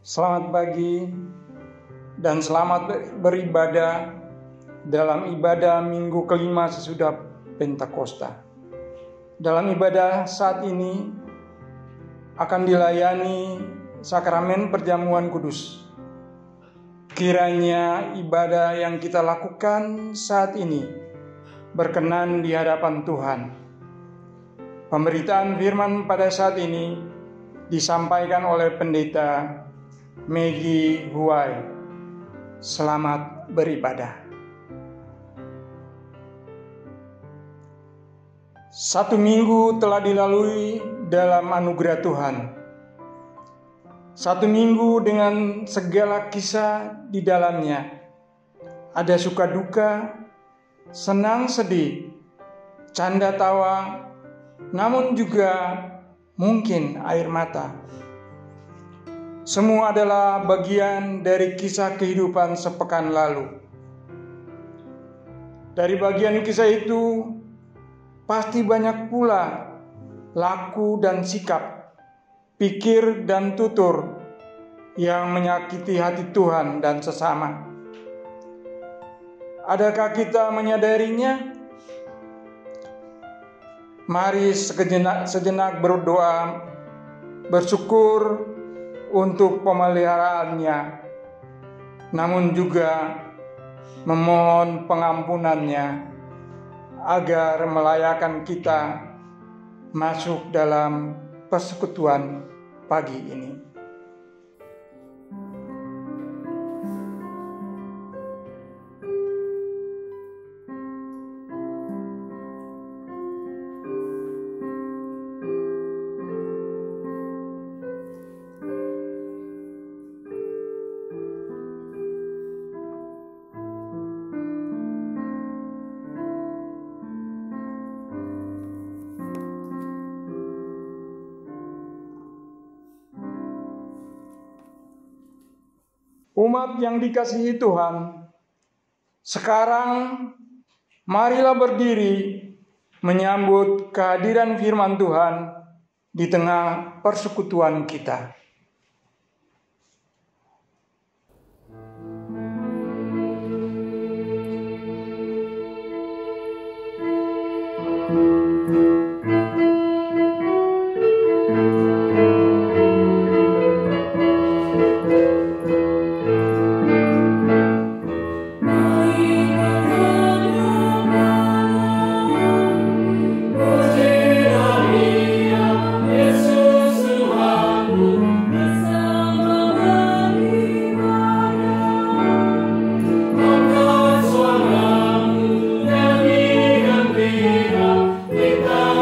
Selamat pagi dan selamat beribadah dalam ibadah minggu kelima sesudah Pentakosta. Dalam ibadah saat ini akan dilayani sakramen perjamuan kudus. Kiranya ibadah yang kita lakukan saat ini berkenan di hadapan Tuhan. Pemberitaan firman pada saat ini disampaikan oleh Pendeta Megi Huai. Selamat beribadah. Satu minggu telah dilalui dalam anugerah Tuhan. Satu minggu dengan segala kisah di dalamnya. Ada suka duka, senang sedih, canda tawa, namun juga mungkin air mata. Semua adalah bagian dari kisah kehidupan sepekan lalu. Dari bagian kisah itu, pasti banyak pula laku dan sikap, pikir dan tutur yang menyakiti hati Tuhan dan sesama. Adakah kita menyadarinya? Mari sejenak berdoa, bersyukur untuk pemeliharaannya, namun juga memohon pengampunannya agar melayakkan kita masuk dalam persekutuan pagi ini. Umat yang dikasihi Tuhan, sekarang marilah berdiri menyambut kehadiran firman Tuhan di tengah persekutuan kita. Kita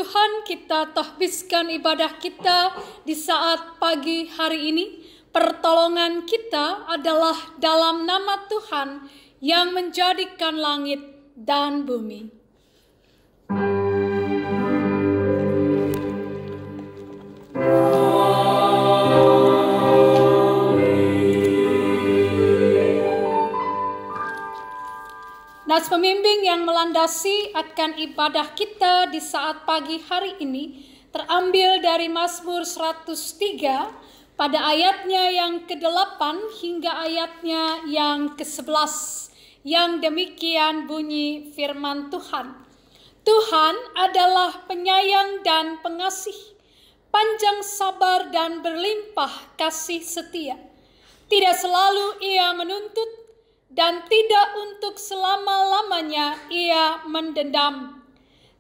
Tuhan, kita tahbiskan ibadah kita di saat pagi hari ini. Pertolongan kita adalah dalam nama Tuhan yang menjadikan langit dan bumi. Nats pembimbing yang melandasi akan ibadah kita di saat pagi hari ini terambil dari Mazmur 103 pada ayatnya yang ke-8 hingga ayatnya yang ke-11. Yang demikian bunyi firman Tuhan. Tuhan adalah penyayang dan pengasih, panjang sabar dan berlimpah kasih setia. Tidak selalu ia menuntut, dan tidak untuk selama-lamanya ia mendendam.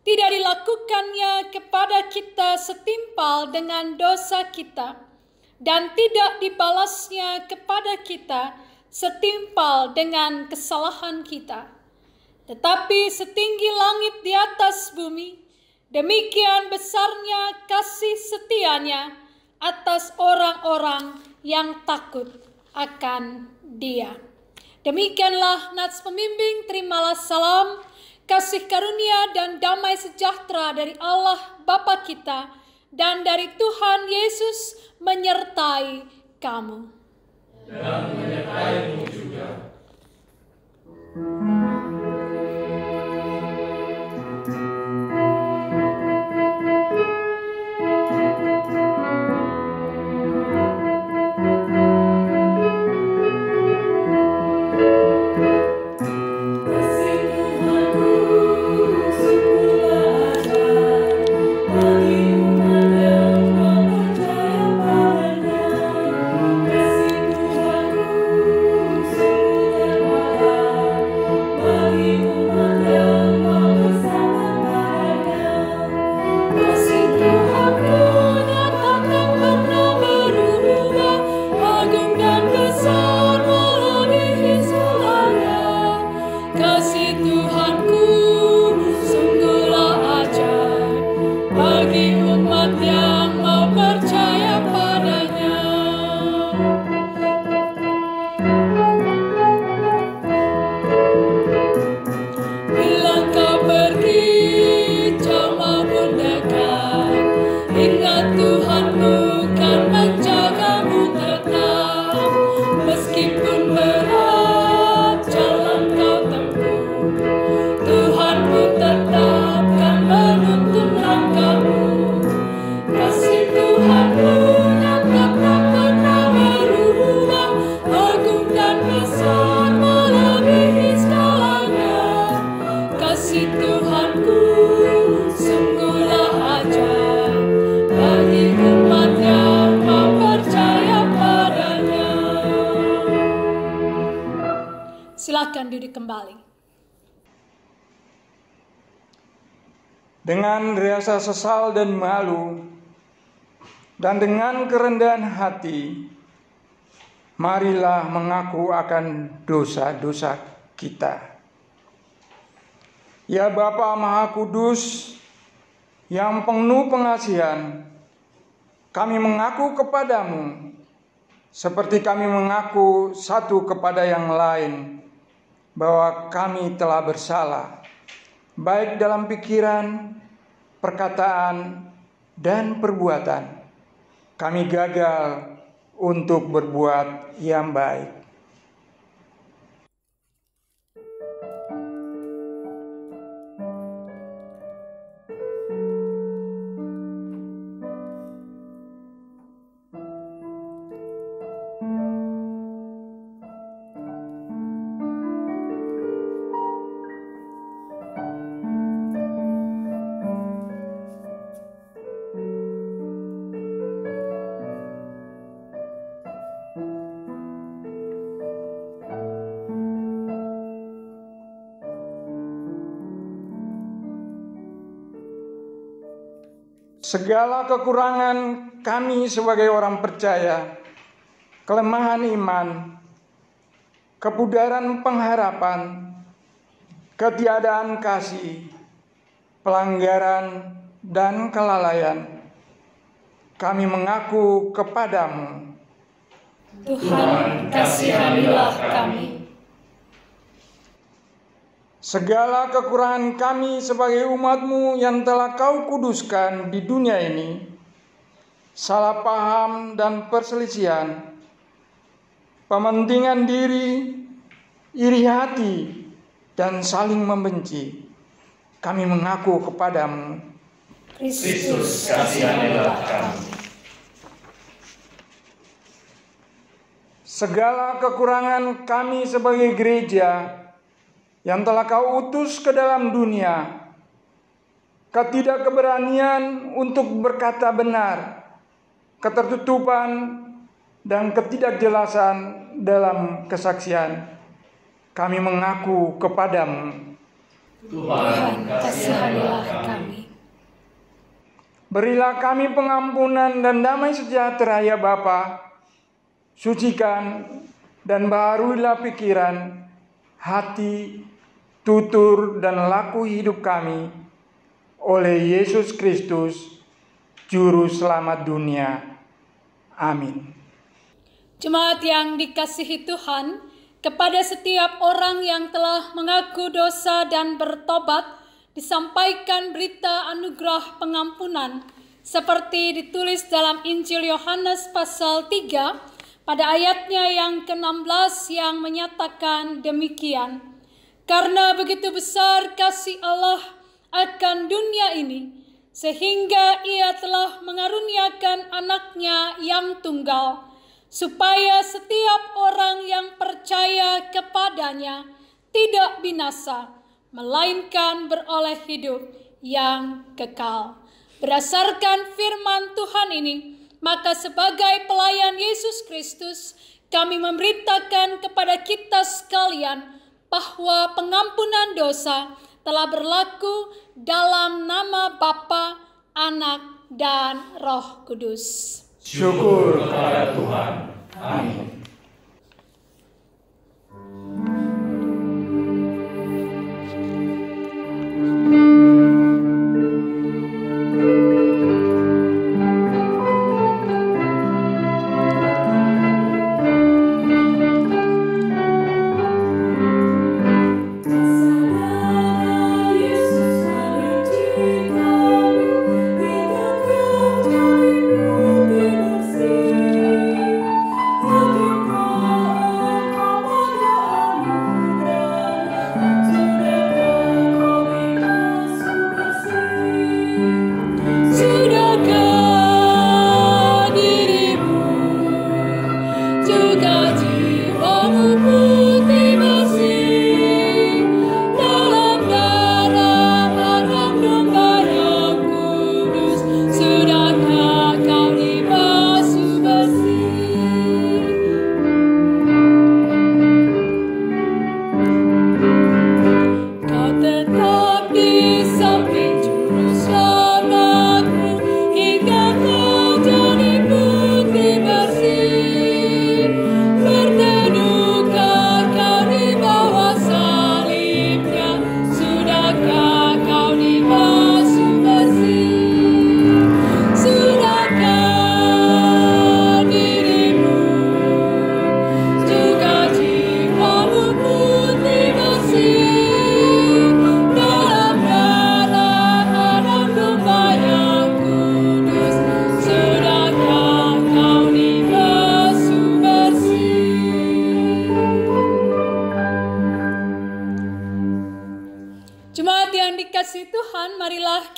Tidak dilakukannya kepada kita setimpal dengan dosa kita, dan tidak dibalasnya kepada kita setimpal dengan kesalahan kita. Tetapi setinggi langit di atas bumi, demikian besarnya kasih setianya atas orang-orang yang takut akan Dia. Demikianlah nats pembimbing, terimalah salam, kasih karunia dan damai sejahtera dari Allah Bapa kita dan dari Tuhan Yesus menyertai kamu. Dan menyertaimu juga. Silakan duduk kembali. Dengan rasa sesal dan malu, dan dengan kerendahan hati, marilah mengaku akan dosa-dosa kita. Ya Bapa Maha Kudus, yang penuh pengasihan, kami mengaku kepadamu, seperti kami mengaku satu kepada yang lain, bahwa kami telah bersalah, baik dalam pikiran, perkataan, dan perbuatan. Kami gagal untuk berbuat yang baik. Segala kekurangan kami sebagai orang percaya, kelemahan iman, kepudaran pengharapan, ketiadaan kasih, pelanggaran, dan kelalaian, kami mengaku kepadamu. Tuhan, kasihanilah kami. Segala kekurangan kami sebagai umat-Mu yang telah Kau kuduskan di dunia ini, salah paham dan perselisihan, pementingan diri, iri hati, dan saling membenci, kami mengaku kepadamu. Kristus, kasihanilah kami. Segala kekurangan kami sebagai gereja yang telah Kau utus ke dalam dunia, ketidakberanian untuk berkata benar, ketertutupan dan ketidakjelasan dalam kesaksian, kami mengaku kepadamu. Tuhan, kasihanilah kami. Berilah kami pengampunan dan damai sejahtera ya Bapa. Sucikan dan baharuilah pikiran, hati, tutur dan laku hidup kami oleh Yesus Kristus, Juru Selamat dunia. Amin. Jemaat yang dikasihi Tuhan, kepada setiap orang yang telah mengaku dosa dan bertobat, disampaikan berita anugerah pengampunan, seperti ditulis dalam Injil Yohanes pasal 3, pada ayatnya yang ke-16 yang menyatakan demikian. Karena begitu besar kasih Allah akan dunia ini, sehingga Ia telah mengaruniakan anaknya yang tunggal, supaya setiap orang yang percaya kepadanya tidak binasa, melainkan beroleh hidup yang kekal. Berdasarkan firman Tuhan ini, maka sebagai pelayan Yesus Kristus, kami memberitakan kepada kita sekalian bahwa pengampunan dosa telah berlaku dalam nama Bapa, Anak, dan Roh Kudus. Syukur kepada Tuhan. Amin.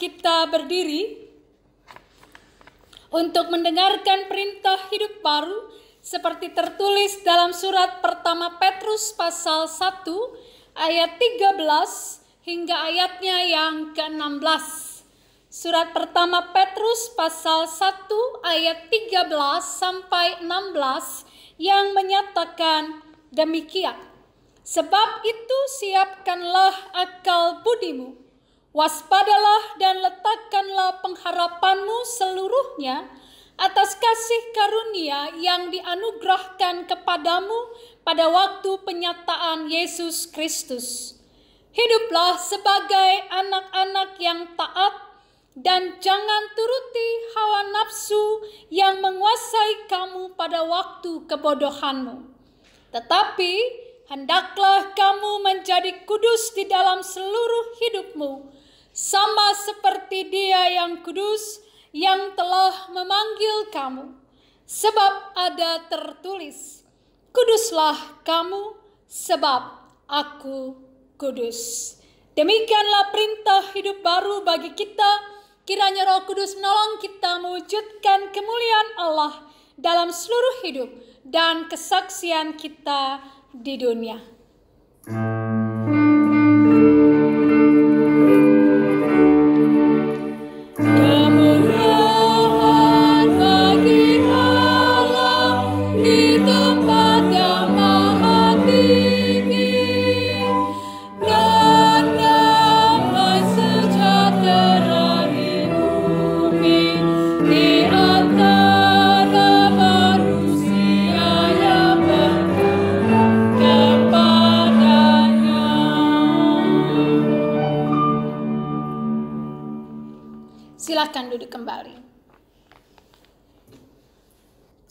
kita berdiri untuk mendengarkan perintah hidup baru seperti tertulis dalam surat pertama Petrus pasal 1 ayat 13 hingga ayatnya yang ke-16. Surat pertama Petrus pasal 1 ayat 13 sampai 16 yang menyatakan demikian. Sebab itu siapkanlah akal budimu, waspadalah dan letakkanlah pengharapanmu seluruhnya atas kasih karunia yang dianugerahkan kepadamu pada waktu penyataan Yesus Kristus. Hiduplah sebagai anak-anak yang taat dan jangan turuti hawa nafsu yang menguasai kamu pada waktu kebodohanmu. Tetapi hendaklah kamu menjadi kudus di dalam seluruh hidupmu, sama seperti Dia yang kudus yang telah memanggil kamu. Sebab ada tertulis, kuduslah kamu sebab Aku kudus. Demikianlah perintah hidup baru bagi kita. Kiranya Roh Kudus menolong kita mewujudkan kemuliaan Allah dalam seluruh hidup dan kesaksian kita di dunia. Kemuliaan bagi Allah di tempat yang maha tinggi, dan damai sejahtera di bumi di antara manusia yang berkenan kepadanya. Silakan duduk kembali.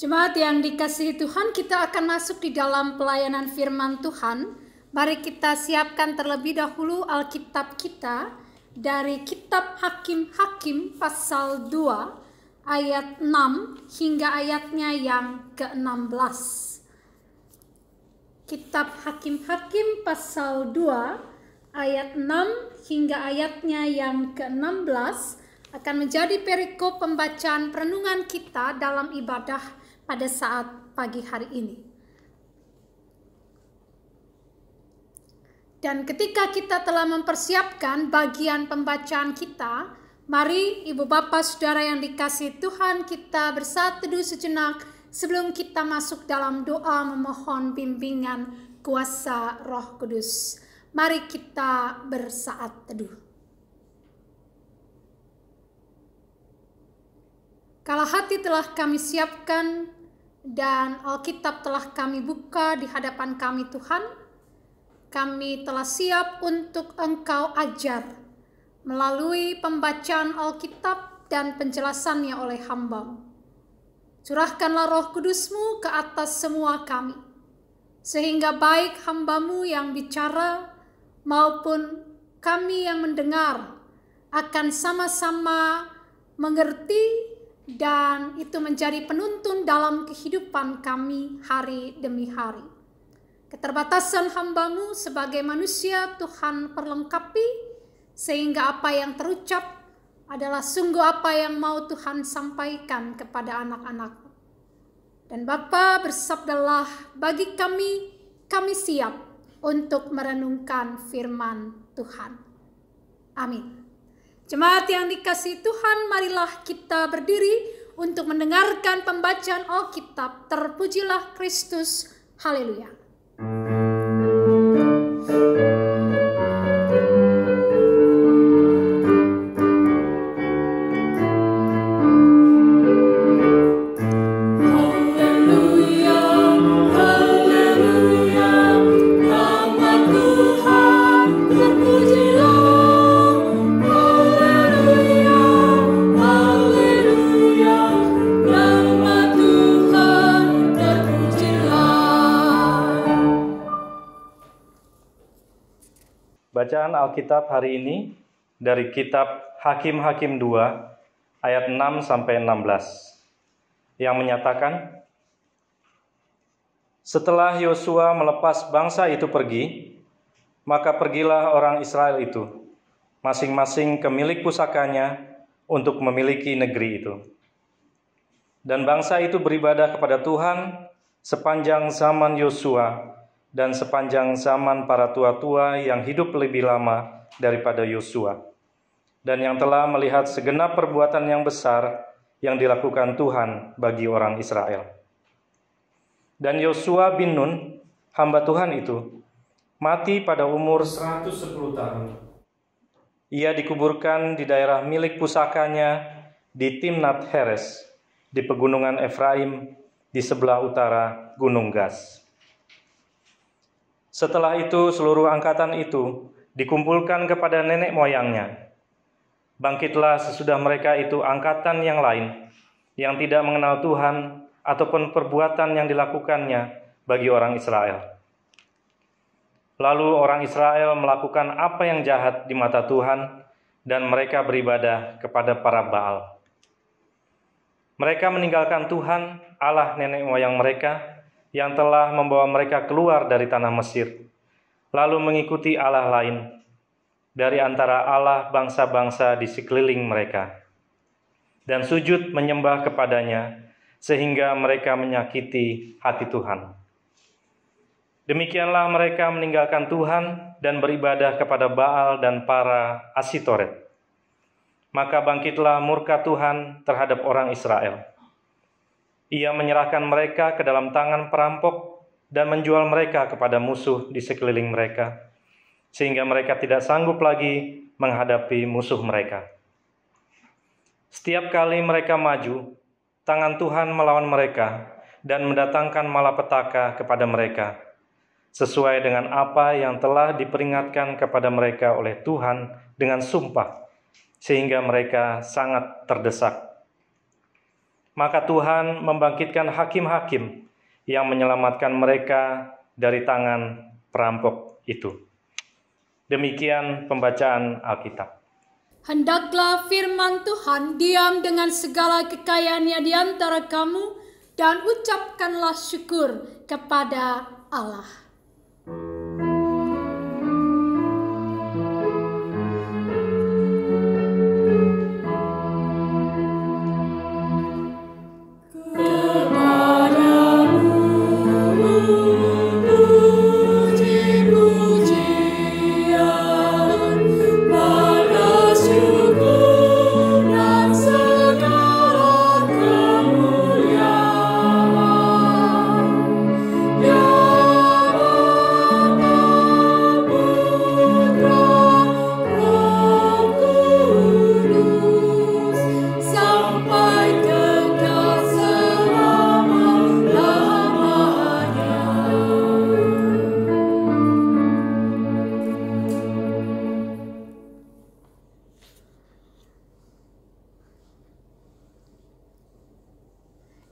Jemaat yang dikasihi Tuhan, kita akan masuk di dalam pelayanan firman Tuhan. Mari kita siapkan terlebih dahulu Alkitab kita dari kitab Hakim-Hakim pasal 2 ayat 6 hingga ayatnya yang ke-16. Kitab Hakim-Hakim pasal 2 ayat 6 hingga ayatnya yang ke-16 akan menjadi perikop pembacaan perenungan kita dalam ibadah pada saat pagi hari ini. Dan ketika kita telah mempersiapkan bagian pembacaan kita, mari Ibu Bapak Saudara yang dikasihi Tuhan, kita bersaat teduh sejenak sebelum kita masuk dalam doa memohon bimbingan kuasa Roh Kudus. Mari kita bersaat teduh. Kalau hati telah kami siapkan dan Alkitab telah kami buka di hadapan kami Tuhan, kami telah siap untuk Engkau ajar melalui pembacaan Alkitab dan penjelasannya oleh hamba. Curahkanlah Roh Kudus-Mu ke atas semua kami, sehingga baik hamba-Mu yang bicara maupun kami yang mendengar akan sama-sama mengerti dan itu menjadi penuntun dalam kehidupan kami hari demi hari. Keterbatasan hamba-Mu sebagai manusia Tuhan perlengkapi, sehingga apa yang terucap adalah sungguh apa yang mau Tuhan sampaikan kepada anak-anak-Mu. Dan Bapa, bersabdalah bagi kami, kami siap untuk merenungkan firman Tuhan. Amin. Jemaat yang dikasihi Tuhan, marilah kita berdiri untuk mendengarkan pembacaan Alkitab. Terpujilah Kristus. Haleluya. Bacaan Alkitab hari ini dari kitab Hakim-Hakim 2 ayat 6 sampai 16 yang menyatakan, setelah Yosua melepas bangsa itu pergi, maka pergilah orang Israel itu masing-masing ke milik pusakanya untuk memiliki negeri itu. Dan bangsa itu beribadah kepada Tuhan sepanjang zaman Yosua dan sepanjang zaman para tua-tua yang hidup lebih lama daripada Yosua, dan yang telah melihat segenap perbuatan yang besar yang dilakukan Tuhan bagi orang Israel. Dan Yosua bin Nun, hamba Tuhan itu, mati pada umur 110 tahun. Ia dikuburkan di daerah milik pusakanya di Timnat Heres, di pegunungan Efraim, di sebelah utara Gunung Gas. Setelah itu seluruh angkatan itu dikumpulkan kepada nenek moyangnya, bangkitlah sesudah mereka itu angkatan yang lain, yang tidak mengenal Tuhan ataupun perbuatan yang dilakukannya bagi orang Israel. Lalu orang Israel melakukan apa yang jahat di mata Tuhan, dan mereka beribadah kepada para Baal. Mereka meninggalkan Tuhan, Allah nenek moyang mereka, yang telah membawa mereka keluar dari tanah Mesir, lalu mengikuti Allah lain dari antara Allah bangsa-bangsa di sekeliling mereka, dan sujud menyembah kepadanya, sehingga mereka menyakiti hati Tuhan. Demikianlah mereka meninggalkan Tuhan dan beribadah kepada Baal dan para Asitoret. Maka bangkitlah murka Tuhan terhadap orang Israel. Ia menyerahkan mereka ke dalam tangan perampok dan menjual mereka kepada musuh di sekeliling mereka, sehingga mereka tidak sanggup lagi menghadapi musuh mereka. Setiap kali mereka maju, tangan Tuhan melawan mereka dan mendatangkan malapetaka kepada mereka, sesuai dengan apa yang telah diperingatkan kepada mereka oleh Tuhan dengan sumpah, sehingga mereka sangat terdesak. Maka Tuhan membangkitkan hakim-hakim yang menyelamatkan mereka dari tangan perampok itu. Demikian pembacaan Alkitab. Hendaklah firman Tuhan diam dengan segala kekayaannya di antara kamu, dan ucapkanlah syukur kepada Allah.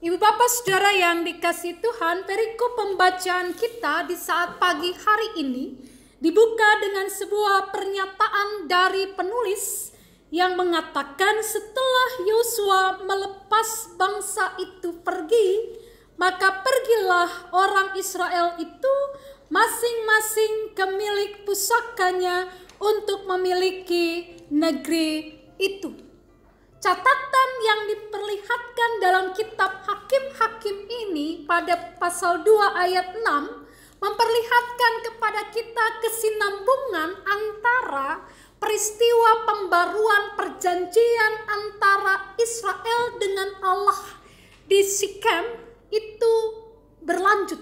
Ibu bapak saudara yang dikasihi Tuhan, perikop pembacaan kita di saat pagi hari ini dibuka dengan sebuah pernyataan dari penulis yang mengatakan setelah Yosua melepas bangsa itu pergi, maka pergilah orang Israel itu masing-masing ke milik pusakanya untuk memiliki negeri itu. Catatan yang diperlihatkan dalam kitab Hakim-Hakim ini pada pasal 2 ayat 6 memperlihatkan kepada kita kesinambungan antara peristiwa pembaruan perjanjian antara Israel dengan Allah di Sikem itu berlanjut.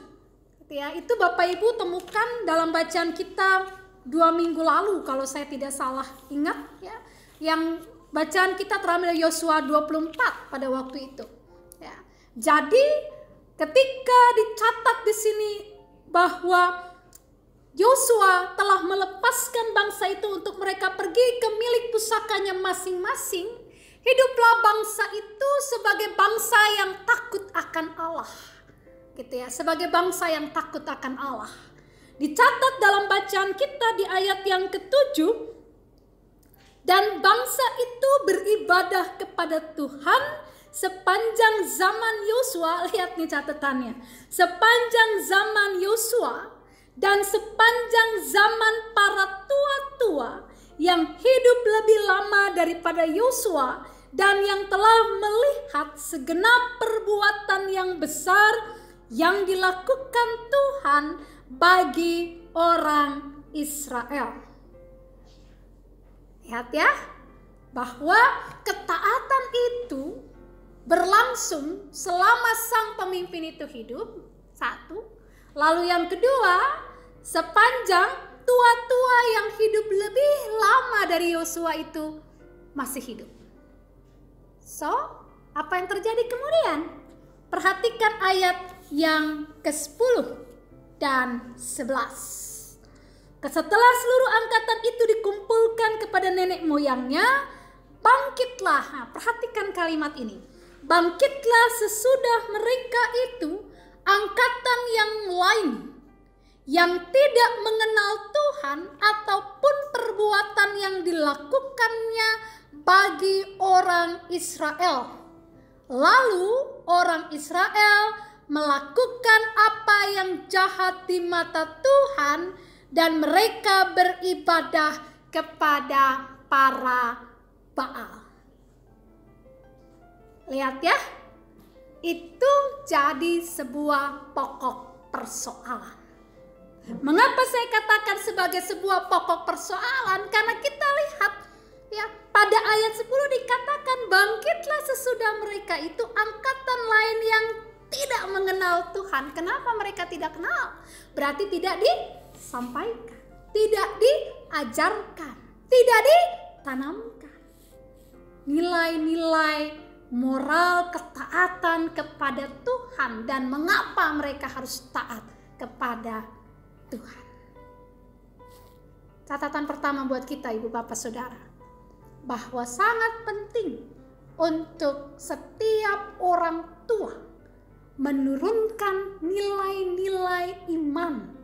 Ya, itu Bapak Ibu temukan dalam bacaan kita 2 minggu lalu kalau saya tidak salah ingat ya, yang bacaan kita terambil Yosua 24 pada waktu itu. Ya. Jadi ketika dicatat di sini bahwa Yosua telah melepaskan bangsa itu untuk mereka pergi ke milik pusakanya masing-masing, hiduplah bangsa itu sebagai bangsa yang takut akan Allah. Gitu ya, sebagai bangsa yang takut akan Allah. Dicatat dalam bacaan kita di ayat yang ke-7, dan bangsa itu beribadah kepada Tuhan sepanjang zaman Yosua. Lihat nih catatannya. Sepanjang zaman Yosua dan sepanjang zaman para tua-tua yang hidup lebih lama daripada Yosua dan yang telah melihat segenap perbuatan yang besar yang dilakukan Tuhan bagi orang Israel. Lihat ya, bahwa ketaatan itu berlangsung selama sang pemimpin itu hidup, satu. Lalu yang kedua, sepanjang tua-tua yang hidup lebih lama dari Yosua itu masih hidup. So, apa yang terjadi kemudian? Perhatikan ayat yang ke-10 dan 11. Setelah seluruh angkatan itu dikumpulkan kepada nenek moyangnya, Bangkitlah, nah, perhatikan kalimat ini. Bangkitlah sesudah mereka itu angkatan yang lain yang tidak mengenal Tuhan ataupun perbuatan yang dilakukannya bagi orang Israel. Lalu orang Israel melakukan apa yang jahat di mata Tuhan dan mereka beribadah kepada para Baal. Lihat ya, itu jadi sebuah pokok persoalan. Mengapa saya katakan sebagai sebuah pokok persoalan? Karena kita lihat ya, pada ayat 10 dikatakan bangkitlah sesudah mereka itu angkatan lain yang tidak mengenal Tuhan. Kenapa mereka tidak kenal? Berarti tidak disampaikan, tidak diajarkan, tidak ditanamkan nilai-nilai moral ketaatan kepada Tuhan dan mengapa mereka harus taat kepada Tuhan. Catatan pertama buat kita, Ibu Bapak Saudara, bahwa sangat penting untuk setiap orang tua menurunkan nilai-nilai iman,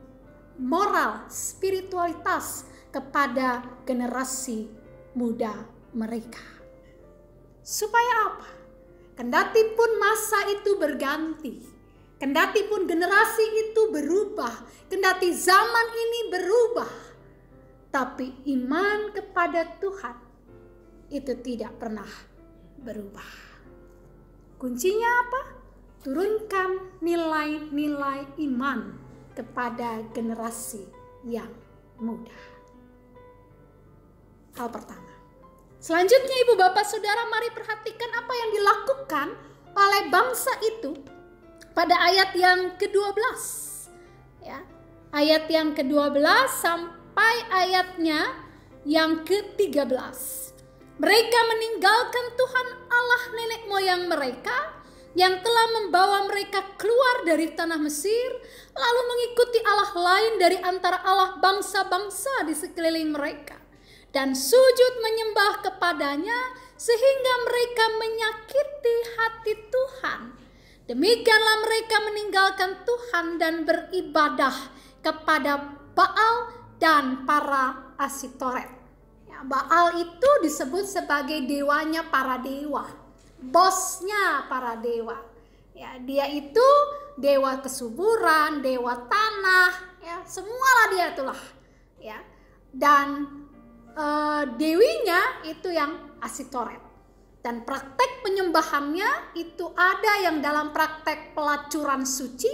moral, spiritualitas kepada generasi muda mereka. Supaya apa? Kendati pun masa itu berganti, kendati pun generasi itu berubah, kendati zaman ini berubah, tapi iman kepada Tuhan itu tidak pernah berubah. Kuncinya apa? Turunkan nilai-nilai iman kepada generasi yang muda. Hal pertama. Selanjutnya Ibu Bapak Saudara, mari perhatikan apa yang dilakukan oleh bangsa itu pada ayat yang ke-12. Ya, ayat yang ke-12 sampai ayatnya yang ke-13. Mereka meninggalkan Tuhan Allah nenek moyang mereka yang telah membawa mereka keluar dari tanah Mesir, lalu mengikuti Allah lain dari antara Allah bangsa-bangsa di sekeliling mereka, dan sujud menyembah kepadanya sehingga mereka menyakiti hati Tuhan. Demikianlah mereka meninggalkan Tuhan dan beribadah kepada Baal dan para Asitoret. Ya, Baal itu disebut sebagai dewanya para dewa, bosnya para dewa. Ya, dia itu dewa kesuburan, dewa tanah, ya, semualah dia itulah. Ya, dan dewinya itu yang Asitoret. Dan praktek penyembahannya itu ada yang dalam praktek pelacuran suci,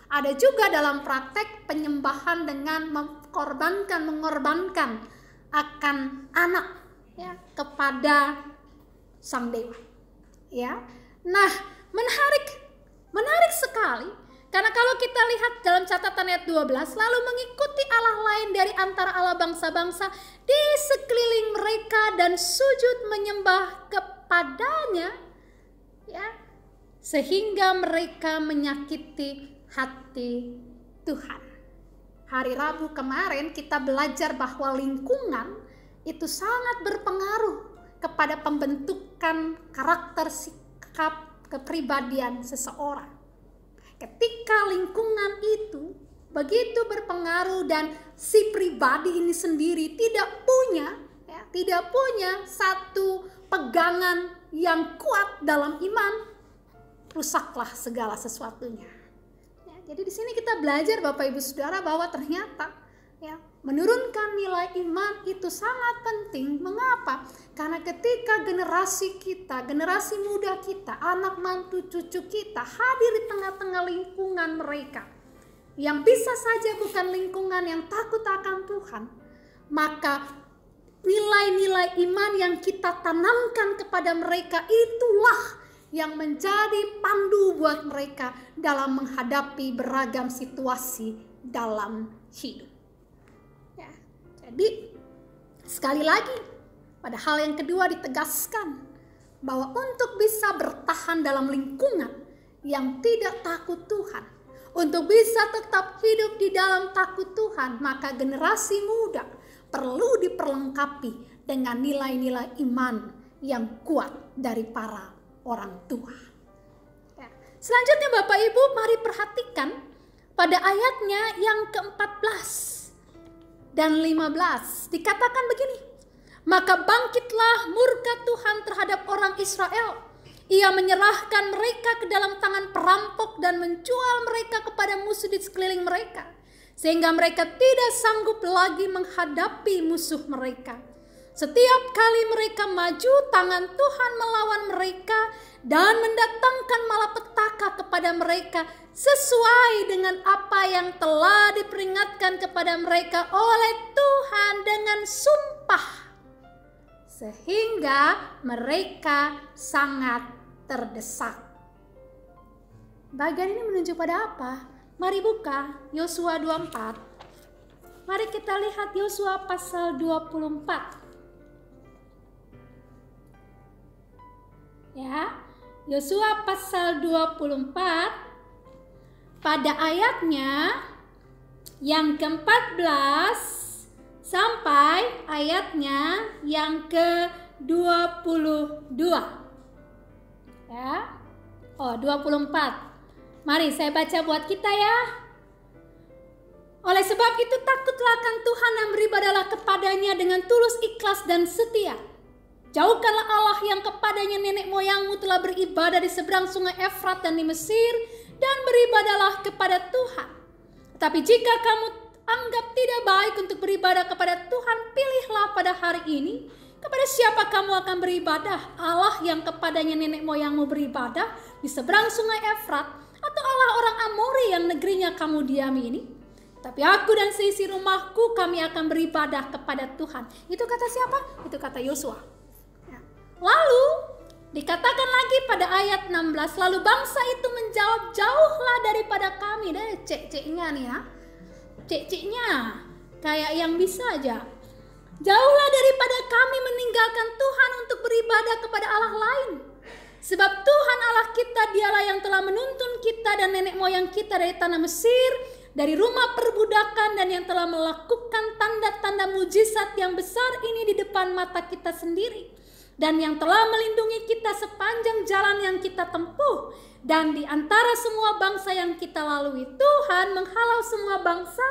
ada juga dalam praktek penyembahan dengan mengorbankan akan anak ya kepada sang dewa. Ya. Nah, menarik sekali. Karena kalau kita lihat dalam catatan ayat 12, lalu mengikuti Allah lain dari antara Allah bangsa-bangsa di sekeliling mereka dan sujud menyembah kepadanya, ya, sehingga mereka menyakiti hati Tuhan. Hari Rabu kemarin kita belajar bahwa lingkungan itu sangat berpengaruh kepada pembentukan karakter, sikap, kepribadian seseorang. Ketika lingkungan itu begitu berpengaruh dan si pribadi ini sendiri tidak punya satu pegangan yang kuat dalam iman, rusaklah segala sesuatunya. Ya, jadi di sini kita belajar Bapak Ibu Saudara bahwa ternyata ya, menurunkan nilai iman itu sangat penting. Mengapa? Karena ketika generasi kita, generasi muda kita, anak mantu cucu kita hadir di tengah-tengah lingkungan mereka yang bisa saja bukan lingkungan yang takut akan Tuhan, maka nilai-nilai iman yang kita tanamkan kepada mereka itulah yang menjadi pandu buat mereka dalam menghadapi beragam situasi dalam hidup. Jadi sekali lagi pada hal yang kedua ditegaskan bahwa untuk bisa bertahan dalam lingkungan yang tidak takut Tuhan, untuk bisa tetap hidup di dalam takut Tuhan, maka generasi muda perlu diperlengkapi dengan nilai-nilai iman yang kuat dari para orang tua. Ya. Selanjutnya Bapak Ibu, mari perhatikan pada ayatnya yang ke-14 dan 15. Dikatakan begini, maka bangkitlah murka Tuhan terhadap orang Israel. Ia menyerahkan mereka ke dalam tangan perampok dan menjual mereka kepada musuh di sekeliling mereka, sehingga mereka tidak sanggup lagi menghadapi musuh mereka. Setiap kali mereka maju, tangan Tuhan melawan mereka dan mendatangkan malapetaka kepada mereka sesuai dengan apa yang telah diperingatkan kepada mereka oleh Tuhan dengan sumpah, sehingga mereka sangat terdesak. Bagian ini menunjuk pada apa? Mari buka Yosua 24. Mari kita lihat Yosua pasal 24. Ya, Yosua pasal 24 pada ayatnya yang ke-14 sampai ayatnya yang ke-22. Ya. 24. Mari saya baca buat kita ya. Oleh sebab itu takutlah akan Tuhan dan beribadahlah kepadanya dengan tulus, ikhlas dan setia. Jauhkanlah Allah yang kepadanya nenek moyangmu telah beribadah di seberang sungai Efrat dan di Mesir, dan beribadahlah kepada Tuhan. Tetapi jika kamu anggap tidak baik untuk beribadah kepada Tuhan, pilihlah pada hari ini kepada siapa kamu akan beribadah, Allah yang kepadanya nenek moyangmu beribadah di seberang sungai Efrat, atau Allah orang Amori yang negerinya kamu diami ini. Tapi aku dan seisi rumahku kami akan beribadah kepada Tuhan. Itu kata siapa? Itu kata Yosua. Lalu dikatakan lagi pada ayat 16, lalu bangsa itu menjawab, jauhlah daripada kami. Cek-ceknya nih ya, cek-ceknya kayak yang bisa aja. Jauhlah daripada kami meninggalkan Tuhan untuk beribadah kepada Allah lain. Sebab Tuhan Allah kita dialah yang telah menuntun kita dan nenek moyang kita dari tanah Mesir, dari rumah perbudakan, dan yang telah melakukan tanda-tanda mujizat yang besar ini di depan mata kita sendiri, dan yang telah melindungi kita sepanjang jalan yang kita tempuh. Dan di antara semua bangsa yang kita lalui, Tuhan menghalau semua bangsa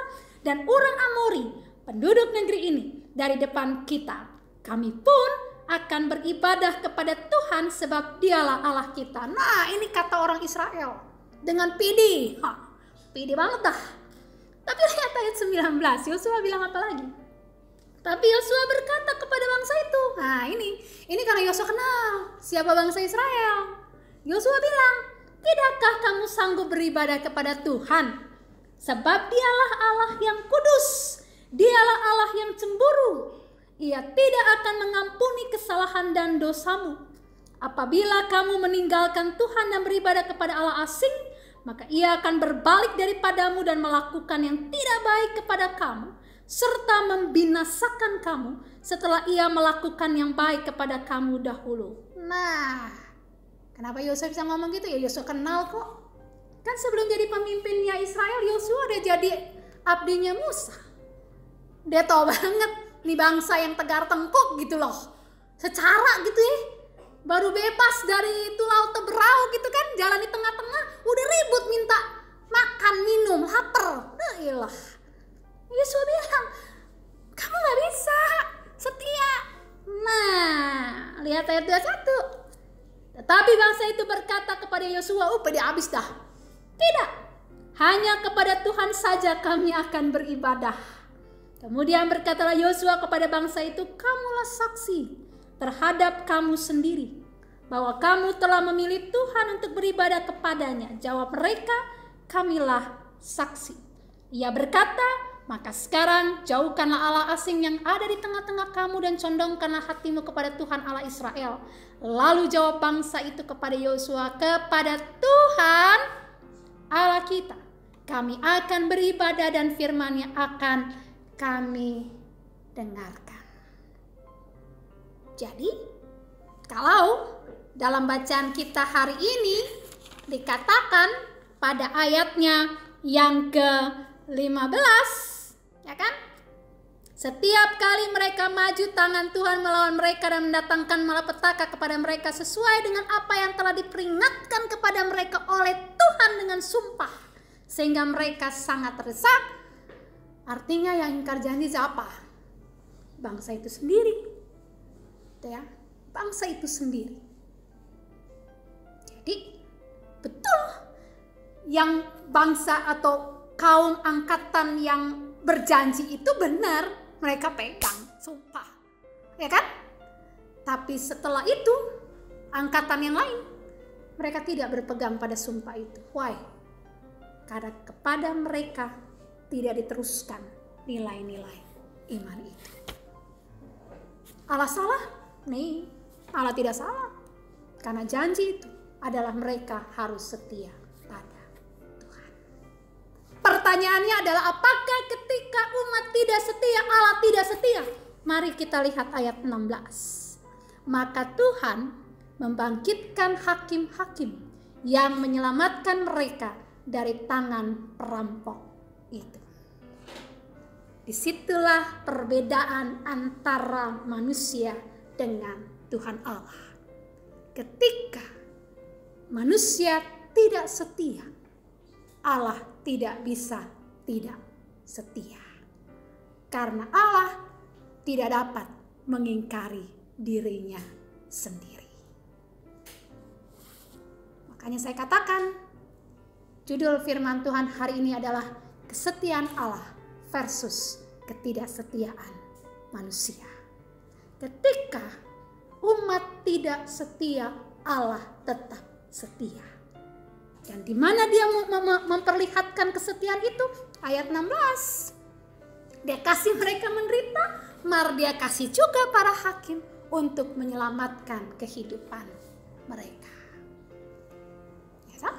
dan orang Amori, penduduk negeri ini, dari depan kita. Kami pun akan beribadah kepada Tuhan sebab dialah Allah kita. Nah, ini kata orang Israel dengan pidi. Pidi banget dah. Tapi lihat ayat 19, Yosua bilang apa lagi? Tapi Yosua berkata kepada bangsa itu. Nah, ini karena Yosua kenal siapa bangsa Israel. Yosua bilang, tidakkah kamu sanggup beribadah kepada Tuhan? Sebab dialah Allah yang kudus, dialah Allah yang cemburu. Ia tidak akan mengampuni kesalahan dan dosamu. Apabila kamu meninggalkan Tuhan dan beribadah kepada Allah asing, maka ia akan berbalik daripadamu dan melakukan yang tidak baik kepada kamu, serta membinasakan kamu setelah ia melakukan yang baik kepada kamu dahulu. Nah, kenapa Yosua bisa ngomong gitu ya? Yosua kenal kok. Kan sebelum jadi pemimpinnya Israel, Yosua udah jadi abdinya Musa. Dia tahu banget nih bangsa yang tegar tengkuk gitu loh. Secara gitu ya, baru bebas dari itu laut Teberau gitu kan, jalan di tengah-tengah, udah ribut minta makan, minum, lapar. Nah ilah. Yosua bilang, kamu gak bisa setia. Nah, lihat ayat 21. Tetapi bangsa itu berkata kepada Yosua, dia habis dah. Tidak, hanya kepada Tuhan saja kami akan beribadah. Kemudian berkatalah Yosua kepada bangsa itu, kamulah saksi terhadap kamu sendiri bahwa kamu telah memilih Tuhan untuk beribadah kepadanya. Jawab mereka, kamilah saksi. Ia berkata, maka sekarang jauhkanlah Allah asing yang ada di tengah-tengah kamu dan condongkanlah hatimu kepada Tuhan Allah Israel. Lalu jawab bangsa itu kepada Yosua, kepada Tuhan Allah kita kami akan beribadah dan firman-Nya akan kami dengarkan. Jadi, kalau dalam bacaan kita hari ini dikatakan pada ayatnya yang ke-15, ya kan? Setiap kali mereka maju, tangan Tuhan melawan mereka dan mendatangkan malapetaka kepada mereka sesuai dengan apa yang telah diperingatkan kepada mereka oleh Tuhan dengan sumpah. Sehingga mereka sangat terdesak. Artinya yang ingkar janji siapa? Bangsa itu sendiri. Ya, bangsa itu sendiri. Jadi betul yang bangsa atau kaum angkatan yang berjanji itu benar. Mereka pegang sumpah, ya kan? Tapi setelah itu angkatan yang lain mereka tidak berpegang pada sumpah itu. Why? Karena kepada mereka tidak diteruskan nilai-nilai iman itu. Allah salah? Nih, Allah tidak salah. Karena janji itu adalah mereka harus setia pada Tuhan. Pertanyaannya adalah apakah ketika umat tidak setia, Allah tidak setia? Mari kita lihat ayat 16. Maka Tuhan membangkitkan hakim-hakim yang menyelamatkan mereka dari tangan perampok itu. Disitulah perbedaan antara manusia dengan Tuhan Allah. Ketika manusia tidak setia, Allah tidak bisa tidak setia. Karena Allah tidak dapat mengingkari dirinya sendiri. Makanya saya katakan, judul firman Tuhan hari ini adalah kesetiaan Allah versus ketidaksetiaan manusia. Ketika umat tidak setia, Allah tetap setia. Dan di mana dia memperlihatkan kesetiaan itu? Ayat 16. Dia kasih mereka menderita, dia kasih juga para hakim untuk menyelamatkan kehidupan mereka. Ya,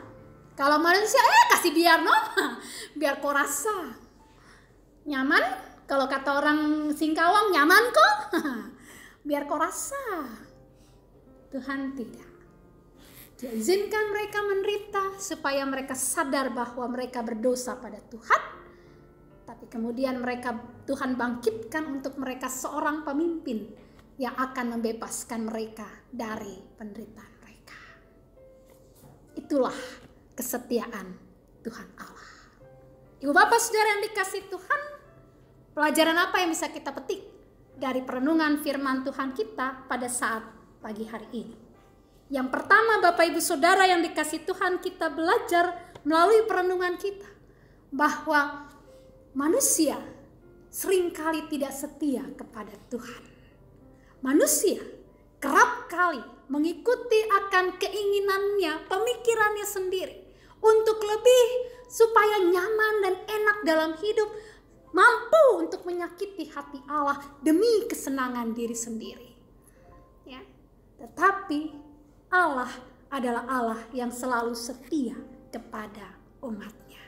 kalau manusia kasih biar biar kau rasa nyaman. Kalau kata orang Singkawang, nyaman kok. Biar kau rasa. Tuhan tidak. Dia izinkan mereka menderita supaya mereka sadar bahwa mereka berdosa pada Tuhan. Tapi kemudian Tuhan bangkitkan untuk mereka seorang pemimpin yang akan membebaskan mereka dari penderitaan mereka. Itulah kesetiaan Tuhan Allah. Ibu bapak saudara yang dikasihi Tuhan, pelajaran apa yang bisa kita petik dari perenungan firman Tuhan kita pada saat pagi hari ini? Yang pertama, bapak ibu saudara yang dikasihi Tuhan, kita belajar melalui perenungan kita bahwa manusia seringkali tidak setia kepada Tuhan. Manusia kerap kali mengikuti akan keinginannya, pemikirannya sendiri untuk lebih supaya nyaman dan enak dalam hidup, mampu untuk menyakiti hati Allah demi kesenangan diri sendiri. Ya, tetapi Allah adalah Allah yang selalu setia kepada umatnya.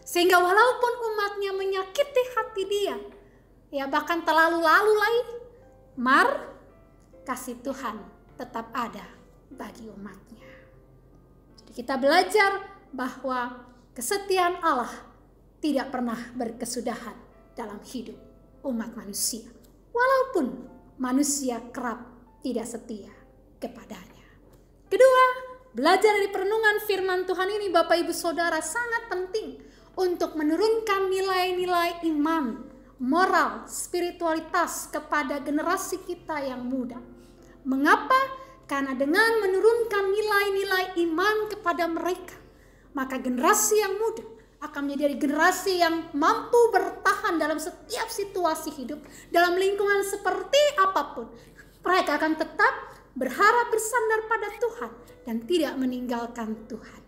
Sehingga walaupun umatnya menyakiti hati dia, ya bahkan terlalu lalai, kasih Tuhan tetap ada bagi umatnya. Jadi kita belajar bahwa kesetiaan Allah tidak pernah berkesudahan dalam hidup umat manusia. Walaupun manusia kerap tidak setia kepadanya. Kedua, belajar dari perenungan firman Tuhan ini Bapak Ibu Saudara sangat penting untuk menurunkan nilai-nilai iman, moral, spiritualitas kepada generasi kita yang muda. Mengapa? Karena dengan menurunkan nilai-nilai iman kepada mereka, maka generasi yang muda akan menjadi generasi yang mampu bertahan dalam setiap situasi hidup, dalam lingkungan seperti apapun. Mereka akan tetap berharap bersandar pada Tuhan dan tidak meninggalkan Tuhan.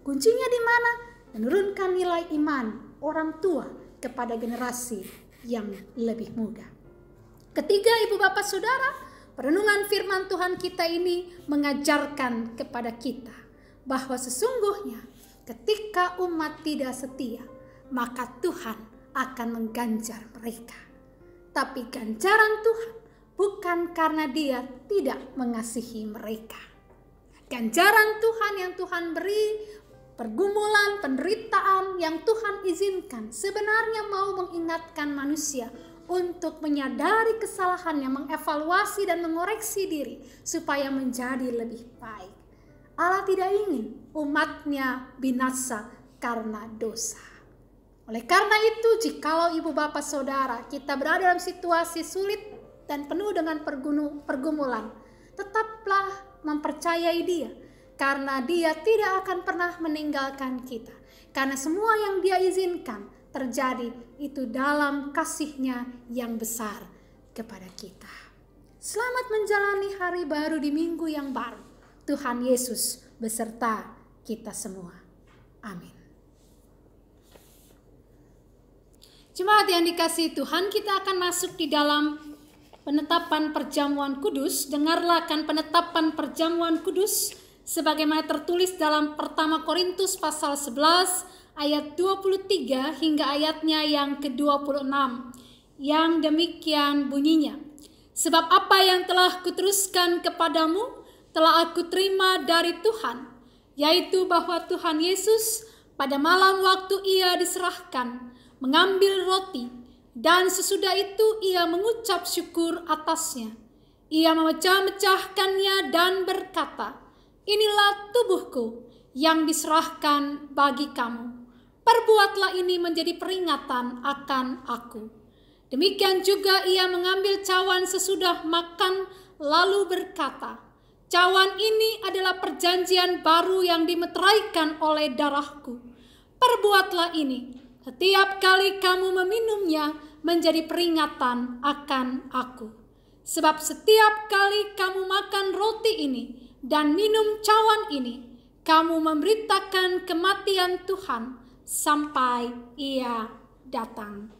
Kuncinya di mana? Menurunkan nilai iman orang tua kepada generasi yang lebih muda. Ketiga, ibu bapak saudara, perenungan firman Tuhan kita ini mengajarkan kepada kita bahwa sesungguhnya ketika umat tidak setia, maka Tuhan akan mengganjar mereka. Tapi ganjaran Tuhan bukan karena dia tidak mengasihi mereka. Ganjaran Tuhan yang Tuhan beri, pergumulan, penderitaan yang Tuhan izinkan sebenarnya mau mengingatkan manusia untuk menyadari kesalahannya, mengevaluasi dan mengoreksi diri supaya menjadi lebih baik. Allah tidak ingin umatnya binasa karena dosa. Oleh karena itu, jikalau ibu bapak saudara kita berada dalam situasi sulit dan penuh dengan pergumulan, tetaplah mempercayai Dia, karena Dia tidak akan pernah meninggalkan kita. Karena semua yang Dia izinkan terjadi itu dalam kasih-Nya yang besar kepada kita. Selamat menjalani hari baru di minggu yang baru. Tuhan Yesus beserta kita semua. Amin. Jemaat yang dikasihi Tuhan, kita akan masuk di dalam penetapan perjamuan kudus. Dengarlah akan penetapan perjamuan kudus sebagaimana tertulis dalam pertama Korintus pasal 11 ayat 23 hingga ayatnya yang ke-26. Yang demikian bunyinya. Sebab apa yang telah kuteruskan kepadamu telah aku terima dari Tuhan, yaitu bahwa Tuhan Yesus pada malam waktu Ia diserahkan mengambil roti, dan sesudah itu Ia mengucap syukur atasnya. Ia memecah-mecahkannya dan berkata, "Inilah tubuhku yang diserahkan bagi kamu. Perbuatlah ini menjadi peringatan akan aku." Demikian juga Ia mengambil cawan sesudah makan, lalu berkata, "Cawan ini adalah perjanjian baru yang dimeteraikan oleh darahku. Perbuatlah ini setiap kali kamu meminumnya menjadi peringatan akan aku. Sebab setiap kali kamu makan roti ini dan minum cawan ini, kamu memberitakan kematian Tuhan sampai Ia datang."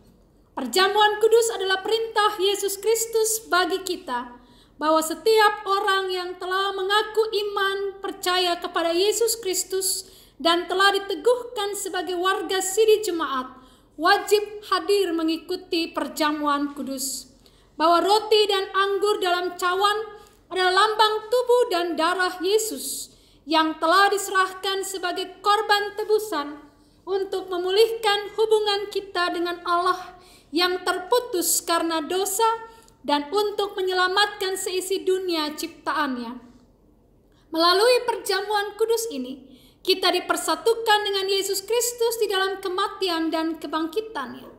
Perjamuan kudus adalah perintah Yesus Kristus bagi kita, bahwa setiap orang yang telah mengaku iman percaya kepada Yesus Kristus dan telah diteguhkan sebagai warga siri jemaat, wajib hadir mengikuti perjamuan kudus. Bahwa roti dan anggur dalam cawan adalah lambang tubuh dan darah Yesus yang telah diserahkan sebagai korban tebusan untuk memulihkan hubungan kita dengan Allah yang terputus karena dosa dan untuk menyelamatkan seisi dunia ciptaannya. Melalui perjamuan kudus ini, kita dipersatukan dengan Yesus Kristus di dalam kematian dan kebangkitannya.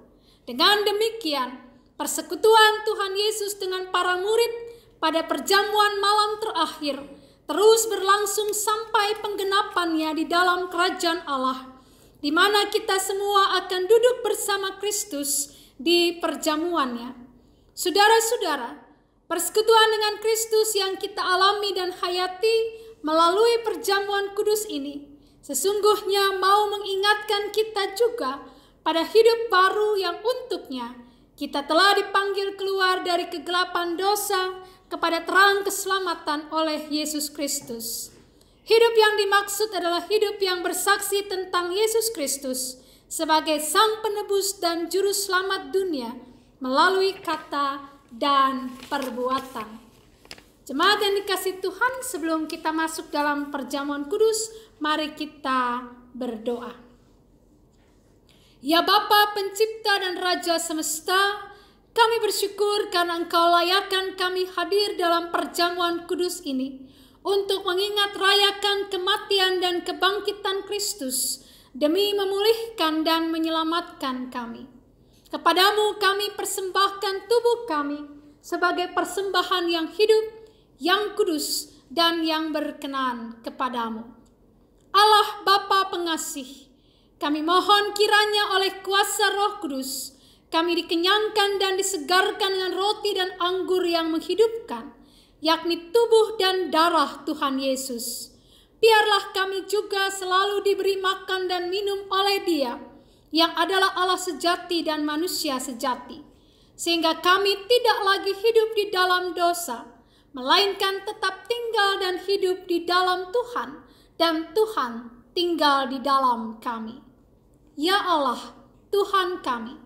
Dengan demikian, persekutuan Tuhan Yesus dengan para murid pada perjamuan malam terakhir terus berlangsung sampai penggenapannya di dalam kerajaan Allah, di mana kita semua akan duduk bersama Kristus di perjamuannya. Saudara-saudara, persekutuan dengan Kristus yang kita alami dan hayati melalui perjamuan kudus ini sesungguhnya mau mengingatkan kita juga pada hidup baru yang untuknya kita telah dipanggil keluar dari kegelapan dosa kepada terang keselamatan oleh Yesus Kristus. Hidup yang dimaksud adalah hidup yang bersaksi tentang Yesus Kristus sebagai Sang Penebus dan Juru Selamat dunia melalui kata dan perbuatan. Jemaat yang dikasihi Tuhan, sebelum kita masuk dalam perjamuan kudus, mari kita berdoa. Ya Bapa, Pencipta dan Raja semesta, kami bersyukur karena Engkau layakkan kami hadir dalam perjamuan kudus ini untuk mengingat rayakan kematian dan kebangkitan Kristus demi memulihkan dan menyelamatkan kami. Kepadamu kami persembahkan tubuh kami sebagai persembahan yang hidup, yang kudus, dan yang berkenan kepadamu. Allah Bapa pengasih, kami mohon kiranya oleh kuasa Roh Kudus, kami dikenyangkan dan disegarkan dengan roti dan anggur yang menghidupkan, yakni tubuh dan darah Tuhan Yesus. Biarlah kami juga selalu diberi makan dan minum oleh Dia, yang adalah Allah sejati dan manusia sejati, sehingga kami tidak lagi hidup di dalam dosa, melainkan tetap tinggal dan hidup di dalam Tuhan, dan Tuhan tinggal di dalam kami. Ya Allah, Tuhan kami,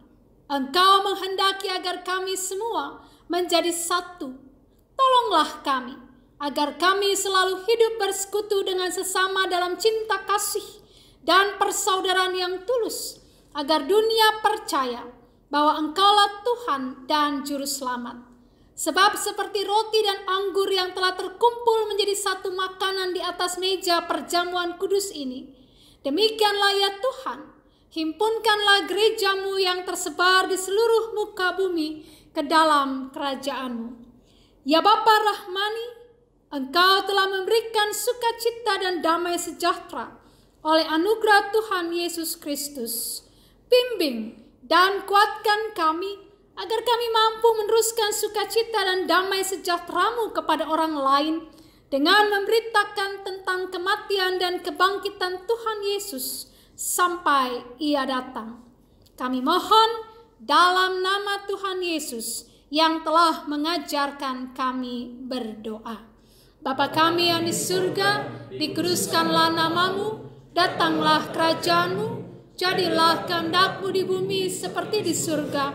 Engkau menghendaki agar kami semua menjadi satu. Tolonglah kami, agar kami selalu hidup bersekutu dengan sesama dalam cinta kasih dan persaudaraan yang tulus, agar dunia percaya bahwa Engkaulah Tuhan dan Juru Selamat. Sebab seperti roti dan anggur yang telah terkumpul menjadi satu makanan di atas meja perjamuan kudus ini, demikianlah ya Tuhan, himpunkanlah gerejamu yang tersebar di seluruh muka bumi ke dalam kerajaan-Mu. Ya Bapa Rahmani, Engkau telah memberikan sukacita dan damai sejahtera oleh anugerah Tuhan Yesus Kristus. Bimbing dan kuatkan kami, agar kami mampu meneruskan sukacita dan damai sejahtera-Mu kepada orang lain dengan memberitakan tentang kematian dan kebangkitan Tuhan Yesus sampai Ia datang. Kami mohon dalam nama Tuhan Yesus yang telah mengajarkan kami berdoa. Bapa kami yang di surga, dikuduskanlah nama-Mu, datanglah kerajaan-Mu, jadilah kehendak-Mu di bumi seperti di surga.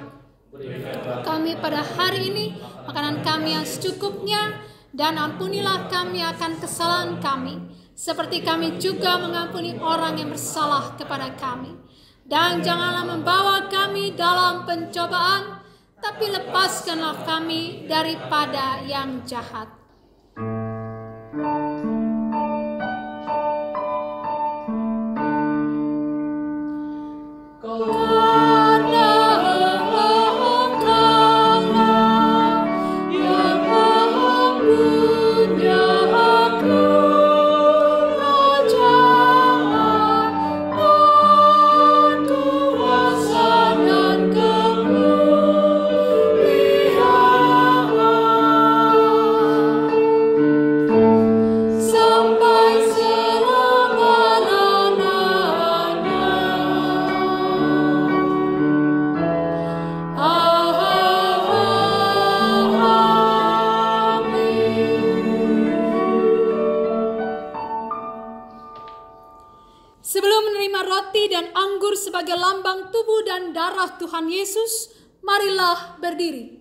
Kami pada hari ini makanan kami yang secukupnya, dan ampunilah kami akan kesalahan kami, seperti kami juga mengampuni orang yang bersalah kepada kami. Dan janganlah membawa kami dalam pencobaan, tapi lepaskanlah kami daripada yang jahat. Sebagai lambang tubuh dan darah Tuhan Yesus, marilah berdiri.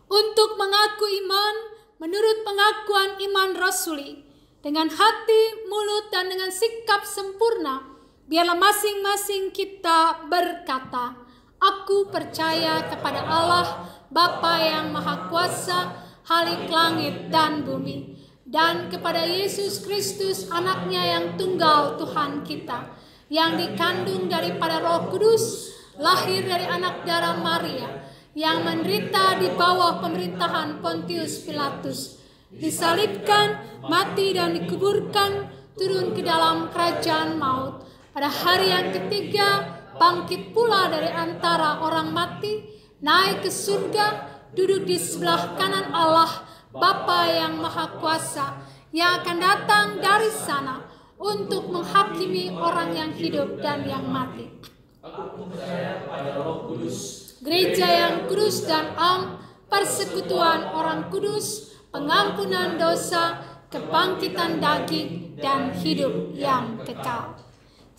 Untuk mengaku iman menurut pengakuan iman rasuli, dengan hati, mulut, dan dengan sikap sempurna, biarlah masing-masing kita berkata, Aku percaya kepada Allah, Bapa yang Maha Kuasa, Khalik langit dan bumi, dan kepada Yesus Kristus, Anaknya yang tunggal Tuhan kita, yang dikandung daripada Roh Kudus, lahir dari anak darah Maria, yang menderita di bawah pemerintahan Pontius Pilatus, disalibkan, mati dan dikuburkan, turun ke dalam kerajaan maut. Pada hari yang ketiga, bangkit pula dari antara orang mati, naik ke surga, duduk di sebelah kanan Allah, Bapa yang Maha Kuasa, yang akan datang dari sana untuk menghakimi orang yang hidup dan yang mati. Aku percaya pada Roh Kudus, gereja yang kudus dan am, persekutuan orang kudus, pengampunan dosa, kebangkitan daging, dan hidup yang kekal.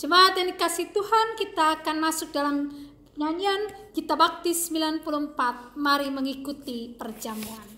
Jemaat yang dikasihi Tuhan, kita akan masuk dalam nyanyian Kita Bakti 94. Mari mengikuti perjamuan.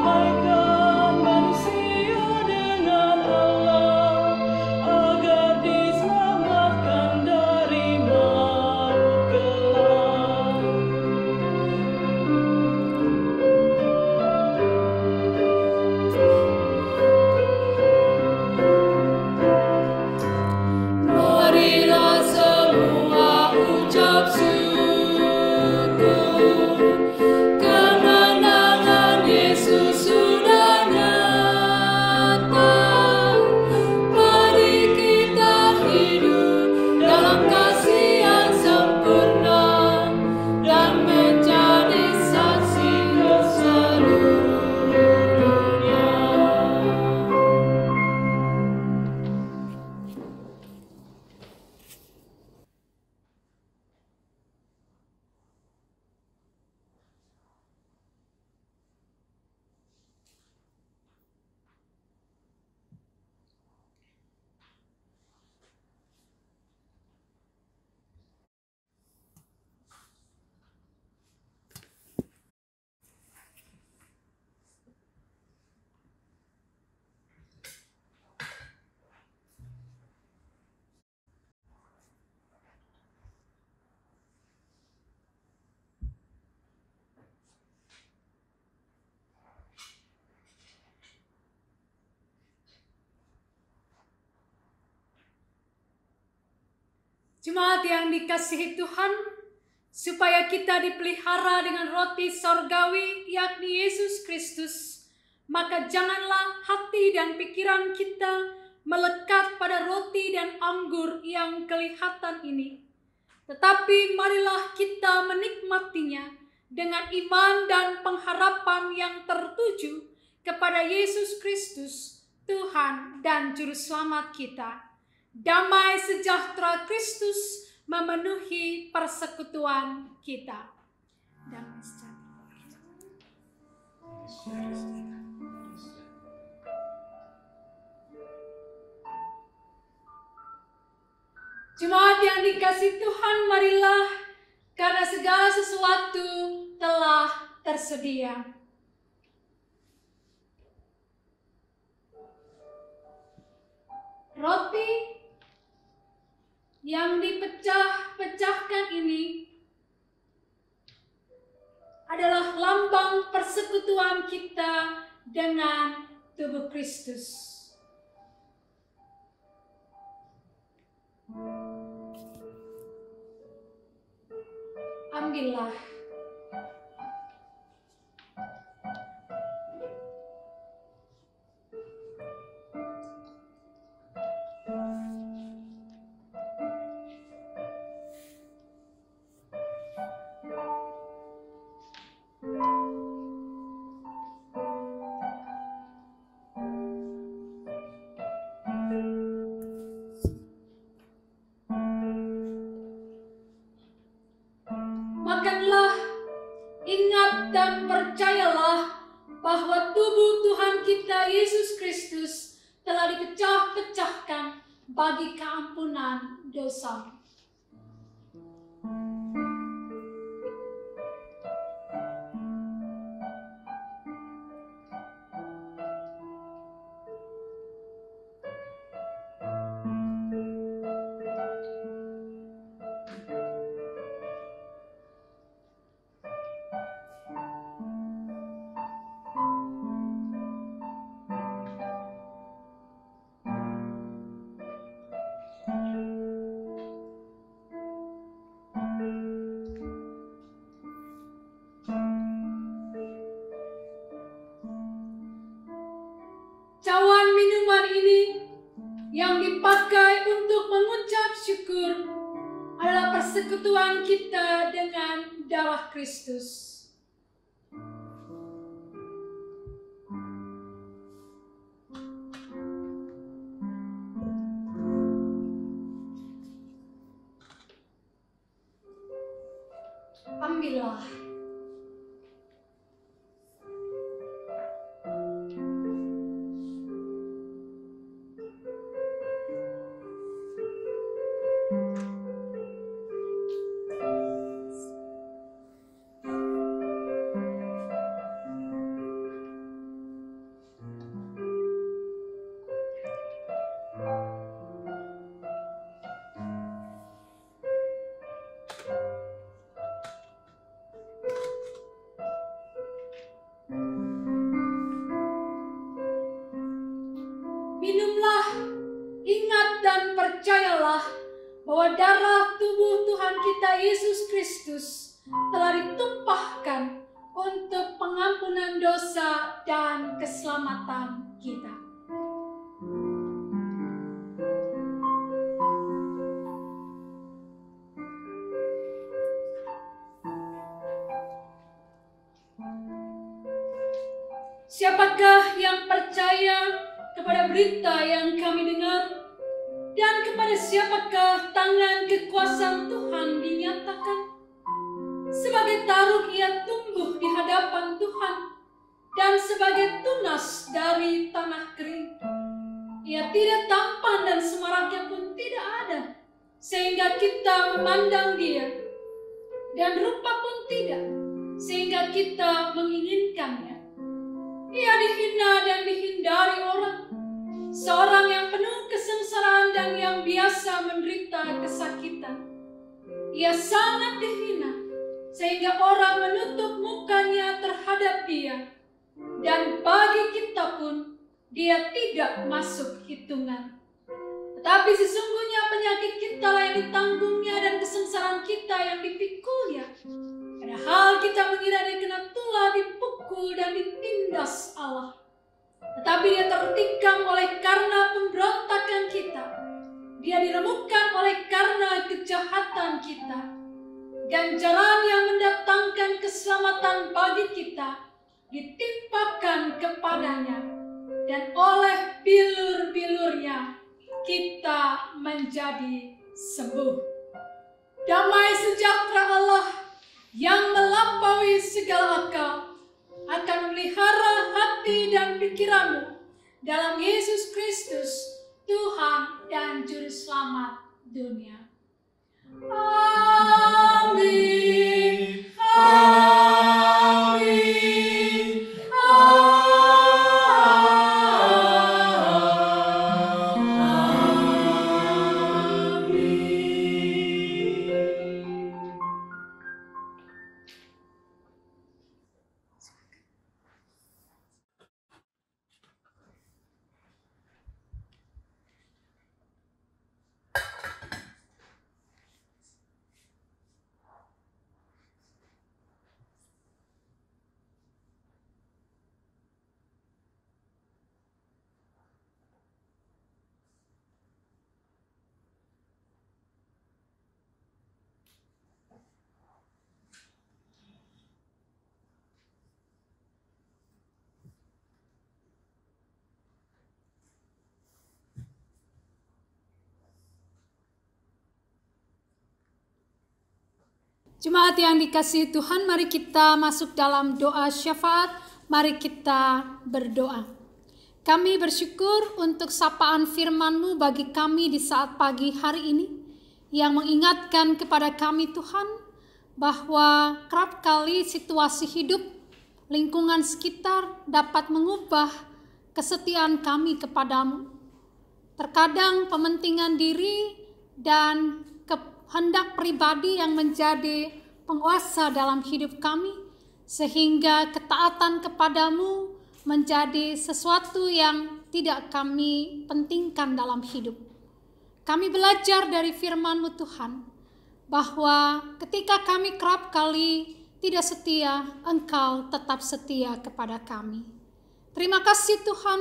My God. Jemaat yang dikasihi Tuhan, supaya kita dipelihara dengan roti sorgawi, yakni Yesus Kristus, maka janganlah hati dan pikiran kita melekat pada roti dan anggur yang kelihatan ini. Tetapi marilah kita menikmatinya dengan iman dan pengharapan yang tertuju kepada Yesus Kristus, Tuhan dan Juru Selamat kita. Damai sejahtera Kristus memenuhi persekutuan kita. Damai sejahtera. Jemaat yang dikasihi Tuhan, marilah, karena segala sesuatu telah tersedia. Roti yang dipecah-pecahkan ini adalah lambang persekutuan kita dengan tubuh Kristus. Ambillah. Makanlah, ingat dan percayalah bahwa tubuh Tuhan kita Yesus Kristus telah dipecah-pecahkan bagi keampunan dosa. Cawan minuman ini yang dipakai untuk mengucap syukur adalah persekutuan kita dengan darah Kristus. Ambillah. Minumlah, ingat dan percayalah bahwa darah tubuh Tuhan kita Yesus Kristus telah ditumpahkan untuk pengampunan dosa dan keselamatan kita. Siapakah yang percaya kepada berita yang kami dengar, dan kepada siapakah tangan kekuasaan Tuhan dinyatakan? Sebagai taruk ia tumbuh di hadapan Tuhan, dan sebagai tunas dari tanah kering. Ia tidak tampan dan semaraknya pun tidak ada, sehingga kita memandang dia, dan rupa pun tidak, sehingga kita menginginkannya. Ia dihina dan dihindari orang, seorang yang penuh kesengsaraan dan yang biasa menderita kesakitan. Ia sangat dihina, sehingga orang menutup mukanya terhadap dia, dan bagi kita pun dia tidak masuk hitungan. Tetapi sesungguhnya penyakit kita lah yang ditanggungnya dan kesengsaraan kita yang dipikulnya. Padahal kita mengira dia kena tulah, dipukul dan ditindas Allah. Tetapi dia tertikam oleh karena pemberontakan kita. Dia diremukkan oleh karena kejahatan kita. Ganjaran yang mendatangkan keselamatan bagi kita ditimpakan kepadanya. Dan oleh bilur-bilurnya kita menjadi sembuh. Damai sejahtera Allah yang melampaui segala akal akan memelihara hati dan pikiranmu dalam Yesus Kristus, Tuhan dan Juru Selamat dunia. Amin. Amin. Jemaat yang dikasihi Tuhan, mari kita masuk dalam doa syafaat. Mari kita berdoa. Kami bersyukur untuk sapaan firman-Mu bagi kami di saat pagi hari ini, yang mengingatkan kepada kami Tuhan, bahwa kerap kali situasi hidup, lingkungan sekitar dapat mengubah kesetiaan kami kepadamu. Terkadang pementingan diri dan kehendak pribadi yang menjadi penguasa dalam hidup kami, sehingga ketaatan kepadamu menjadi sesuatu yang tidak kami pentingkan dalam hidup. Kami belajar dari firman-Mu Tuhan, bahwa ketika kami kerap kali tidak setia, Engkau tetap setia kepada kami. Terima kasih Tuhan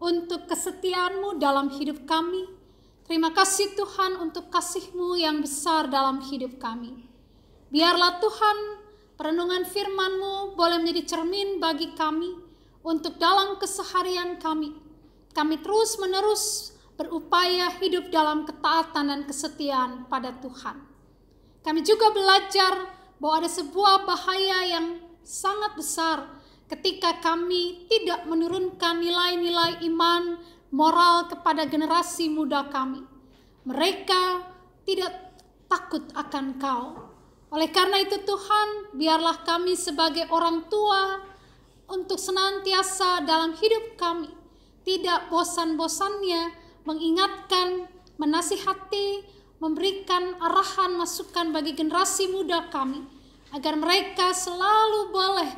untuk kesetiaan-Mu dalam hidup kami. Terima kasih Tuhan untuk kasih-Mu yang besar dalam hidup kami. Biarlah Tuhan perenungan firman-Mu boleh menjadi cermin bagi kami untuk dalam keseharian kami. Kami terus-menerus berupaya hidup dalam ketaatan dan kesetiaan pada Tuhan. Kami juga belajar bahwa ada sebuah bahaya yang sangat besar ketika kami tidak menurunkan nilai-nilai iman, moral kepada generasi muda kami. Mereka tidak takut akan Kau. Oleh karena itu Tuhan, biarlah kami sebagai orang tua untuk senantiasa dalam hidup kami tidak bosan-bosannya mengingatkan, menasihati, memberikan arahan masukan bagi generasi muda kami, agar mereka selalu boleh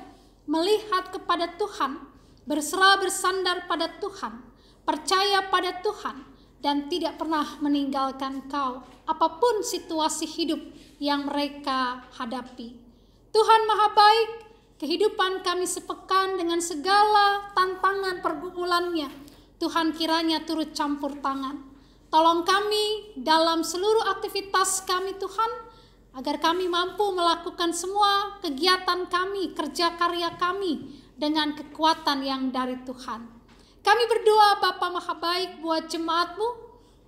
melihat kepada Tuhan, berserah bersandar pada Tuhan, percaya pada Tuhan, dan tidak pernah meninggalkan Kau apapun situasi hidup yang mereka hadapi. Tuhan Maha Baik, kehidupan kami sepekan dengan segala tantangan pergumulannya, Tuhan kiranya turut campur tangan. Tolong kami dalam seluruh aktivitas kami Tuhan, agar kami mampu melakukan semua kegiatan kami, kerja karya kami dengan kekuatan yang dari Tuhan. Kami berdoa Bapa Maha Baik buat jemaat-Mu,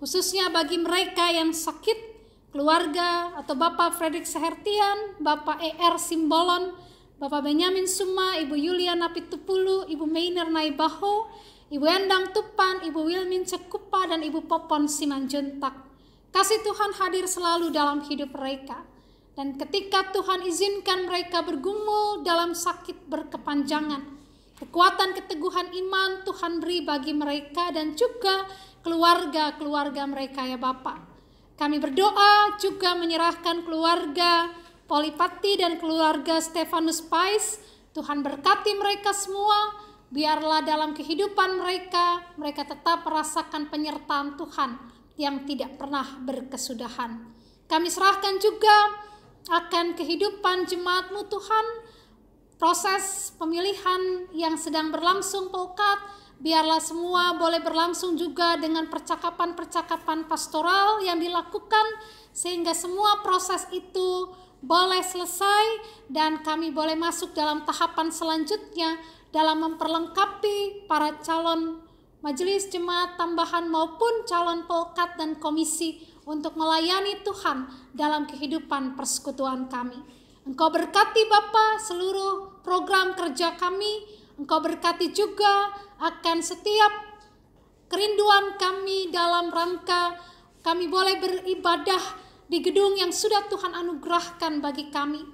khususnya bagi mereka yang sakit, keluarga atau Bapak Fredrik Sehertian, Bapak ER Simbolon, Bapak Benyamin Suma, Ibu Yuliana Pitupulu, Ibu Meiner Naibaho, Ibu Endang Tupan, Ibu Wilmin Cekupa, dan Ibu Popon Simanjuntak. Kasih Tuhan hadir selalu dalam hidup mereka. Dan ketika Tuhan izinkan mereka bergumul dalam sakit berkepanjangan, kekuatan keteguhan iman Tuhan beri bagi mereka dan juga keluarga-keluarga mereka ya Bapak. Kami berdoa juga menyerahkan keluarga Polipati dan keluarga Stefanus Pais. Tuhan berkati mereka semua, biarlah dalam kehidupan mereka tetap merasakan penyertaan Tuhan yang tidak pernah berkesudahan. Kami serahkan juga akan kehidupan jemaat-Mu Tuhan, proses pemilihan yang sedang berlangsung Pelkat, biarlah semua boleh berlangsung juga dengan percakapan-percakapan pastoral yang dilakukan, sehingga semua proses itu boleh selesai dan kami boleh masuk dalam tahapan selanjutnya dalam memperlengkapi para calon majelis jemaat tambahan maupun calon Pelkat dan komisi untuk melayani Tuhan dalam kehidupan persekutuan kami. Engkau berkati Bapa seluruh program kerja kami, Engkau berkati juga akan setiap kerinduan kami dalam rangka kami boleh beribadah di gedung yang sudah Tuhan anugerahkan bagi kami.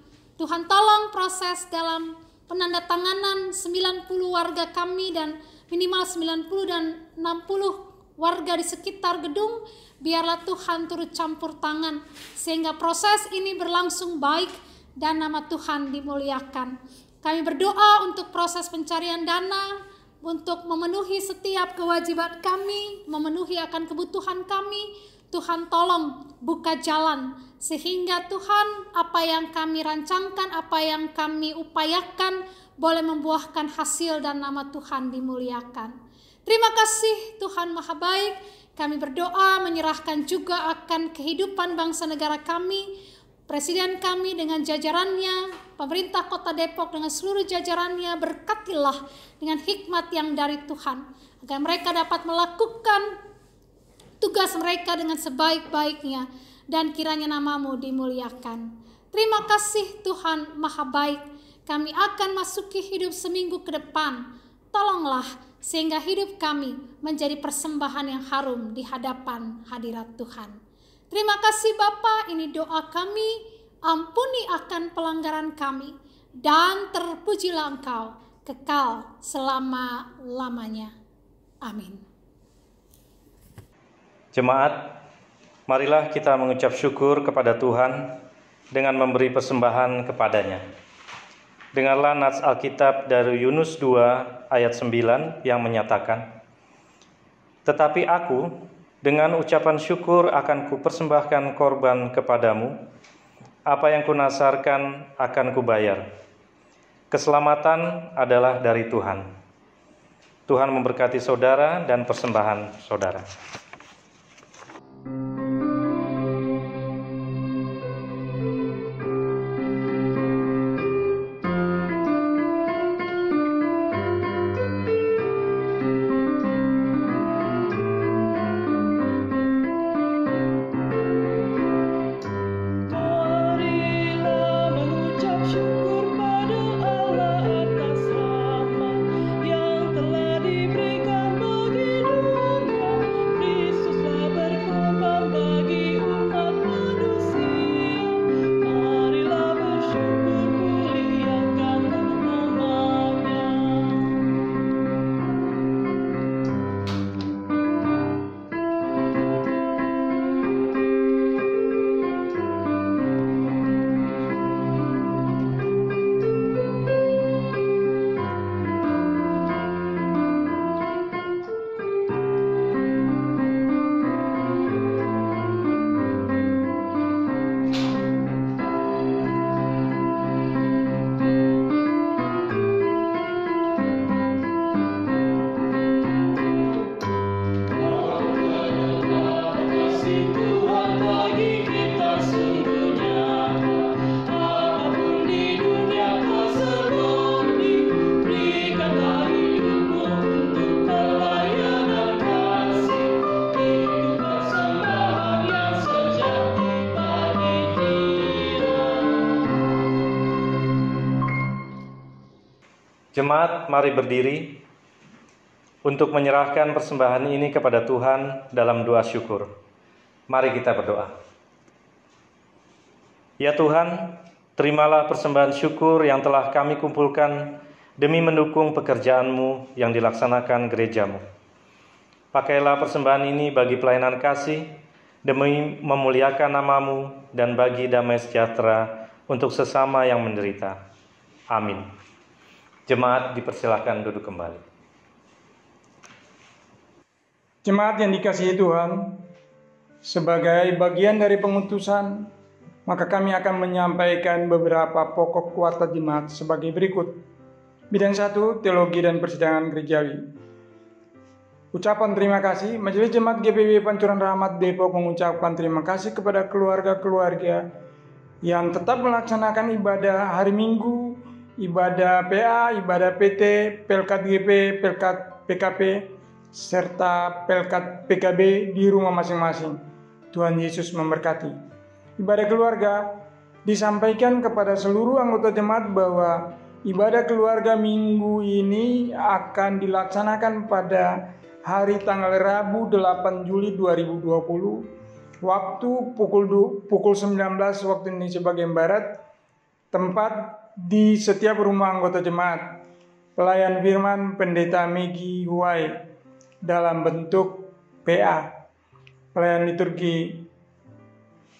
Tuhan tolong proses dalam penandatanganan 90 warga kami dan minimal 90 dan 60 warga di sekitar gedung, biarlah Tuhan turut campur tangan sehingga proses ini berlangsung baik dan nama Tuhan dimuliakan. Kami berdoa untuk proses pencarian dana, untuk memenuhi setiap kewajiban kami, memenuhi akan kebutuhan kami. Tuhan tolong buka jalan sehingga Tuhan apa yang kami rancangkan, apa yang kami upayakan boleh membuahkan hasil dan nama Tuhan dimuliakan. Terima kasih Tuhan Maha Baik. Kami berdoa menyerahkan juga akan kehidupan bangsa negara kami, Presiden kami dengan jajarannya, pemerintah Kota Depok dengan seluruh jajarannya, berkatilah dengan hikmat yang dari Tuhan agar mereka dapat melakukan tugas mereka dengan sebaik-baiknya dan kiranya nama-Mu dimuliakan. Terima kasih Tuhan Maha Baik. Kami akan masuki hidup seminggu ke depan. Tolonglah sehingga hidup kami menjadi persembahan yang harum di hadapan hadirat Tuhan. Terima kasih Bapa, ini doa kami. Ampuni akan pelanggaran kami dan terpujilah Engkau kekal selama-lamanya. Amin. Jemaat, marilah kita mengucap syukur kepada Tuhan dengan memberi persembahan kepadanya. Dengarlah nats Alkitab dari Yunus 2 ayat 9 yang menyatakan, "Tetapi aku dengan ucapan syukur akan kupersembahkan korban kepadamu, apa yang kunasarkan akan kubayar. Keselamatan adalah dari Tuhan." Tuhan memberkati saudara dan persembahan saudara. Jemaat, mari berdiri untuk menyerahkan persembahan ini kepada Tuhan dalam doa syukur. Mari kita berdoa. Ya Tuhan, terimalah persembahan syukur yang telah kami kumpulkan demi mendukung pekerjaan-Mu yang dilaksanakan gereja-Mu. Pakailah persembahan ini bagi pelayanan kasih, demi memuliakan nama-Mu dan bagi damai sejahtera untuk sesama yang menderita. Amin. Jemaat dipersilakan duduk kembali. Jemaat yang dikasihi Tuhan, Sebagai bagian dari pengutusan, maka kami akan menyampaikan beberapa pokok kuarta jemaat sebagai berikut. Bidang 1, Teologi dan Persidangan Gerejawi. Ucapan terima kasih. Majelis Jemaat GPB Pancuran Rahmat Depok mengucapkan terima kasih kepada keluarga-keluarga yang tetap melaksanakan ibadah hari Minggu, ibadah PA, ibadah PT, Pelkat GP, Pelkat PKP, serta Pelkat PKB di rumah masing-masing. Tuhan Yesus memberkati. Ibadah keluarga disampaikan kepada seluruh anggota jemaat bahwa ibadah keluarga minggu ini akan dilaksanakan pada hari tanggal Rabu 8 Juli 2020, waktu pukul 19 waktu Indonesia bagian Barat, tempat di setiap rumah anggota jemaat. Pelayan firman Pendeta Megi Huai dalam bentuk PA. Pelayan liturgi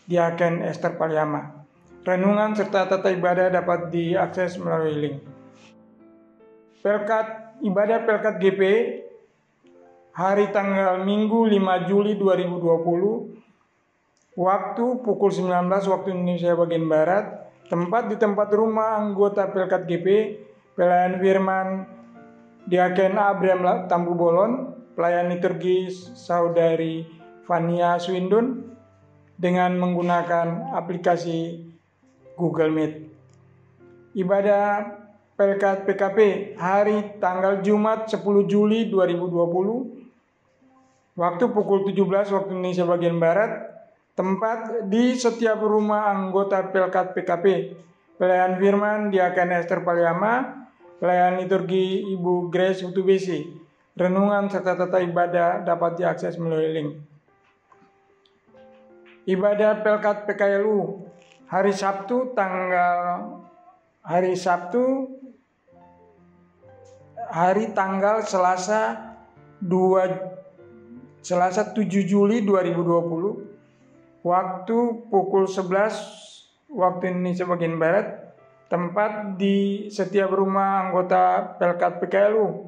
Diaken Esther Paliama. Renungan serta tata ibadah dapat diakses melalui link. Ibadah Pelkat GP hari tanggal Minggu 5 Juli 2020, waktu pukul 19 waktu Indonesia bagian Barat, tempat di tempat rumah anggota Pelkat GP, pelayan firman Diaken Abraham Tambu Bolon, pelayan liturgi Saudari Fania Swindun dengan menggunakan aplikasi Google Meet. Ibadah Pelkat PKP hari tanggal Jumat 10 Juli 2020, waktu pukul 17 waktu Indonesia bagian Barat, tempat di setiap rumah anggota Pelkat PKP. Pelayan firman Diaken Esther Paliama, pelayan liturgi Ibu Grace Utubesi. Renungan serta tata ibadah dapat diakses melalui link. Ibadah Pelkat PKLU hari Sabtu tanggal Selasa 7 Juli 2020, waktu pukul 11 waktu Indonesia bagian Barat, tempat di setiap rumah anggota Pelkat PKLU.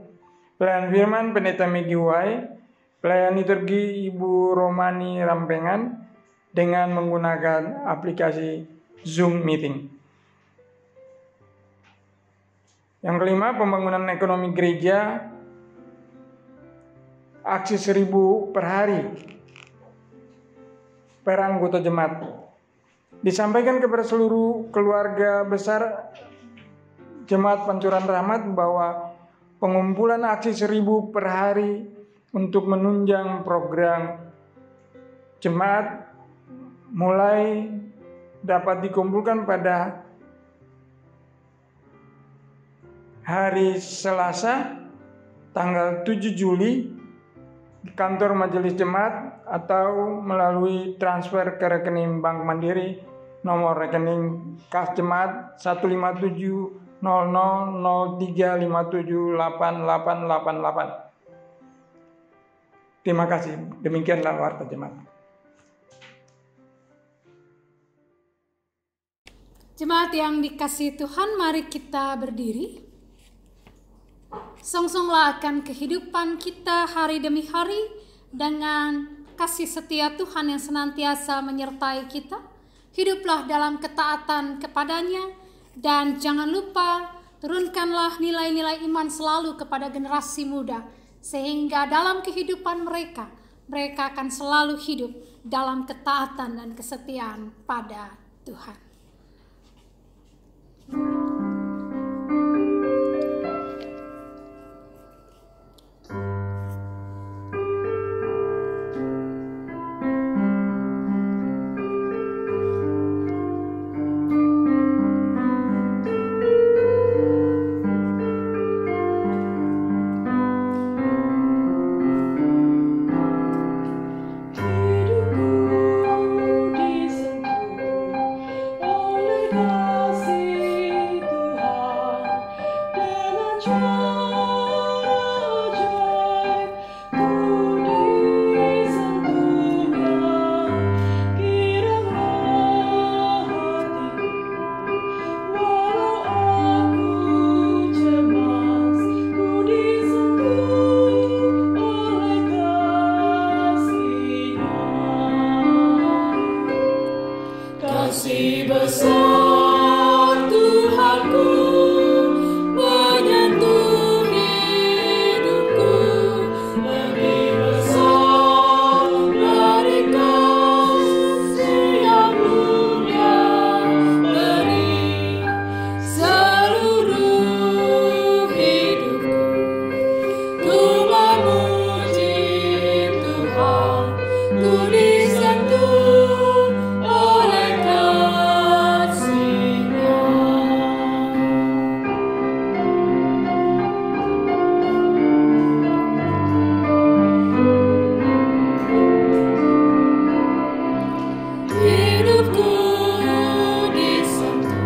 Pelayan firman Pendeta Megi Huai, pelayan liturgi Ibu Romani Rampengan dengan menggunakan aplikasi Zoom Meeting. Yang kelima, pembangunan ekonomi gereja, aksi 1000 per hari per anggota jemaat. Disampaikan kepada seluruh keluarga besar Jemaat Pancuran Rahmat bahwa pengumpulan aksi 1000 per hari untuk menunjang program jemaat mulai dapat dikumpulkan pada hari Selasa tanggal 7 Juli di kantor Majelis Jemaat atau melalui transfer ke rekening Bank Mandiri nomor rekening kas jemaat 1570003578888. Terima kasih. Demikianlah warta jemaat. Jemaat yang dikasihi Tuhan, mari kita berdiri. Songsonglah akan kehidupan kita hari demi hari dengan kasih setia Tuhan yang senantiasa menyertai kita. Hiduplah dalam ketaatan kepadanya dan jangan lupa turunkanlah nilai-nilai iman selalu kepada generasi muda, sehingga dalam kehidupan mereka akan selalu hidup dalam ketaatan dan kesetiaan pada Tuhan. Hidupku disentuh Kasih besar Tuhanku menyentuh hidupku, lebih besar dari kasih yang mulia beri seluruh hidupku. Ku memuji Tuhan, ku disentuh oleh kasih-Nya. Hidupku disentuh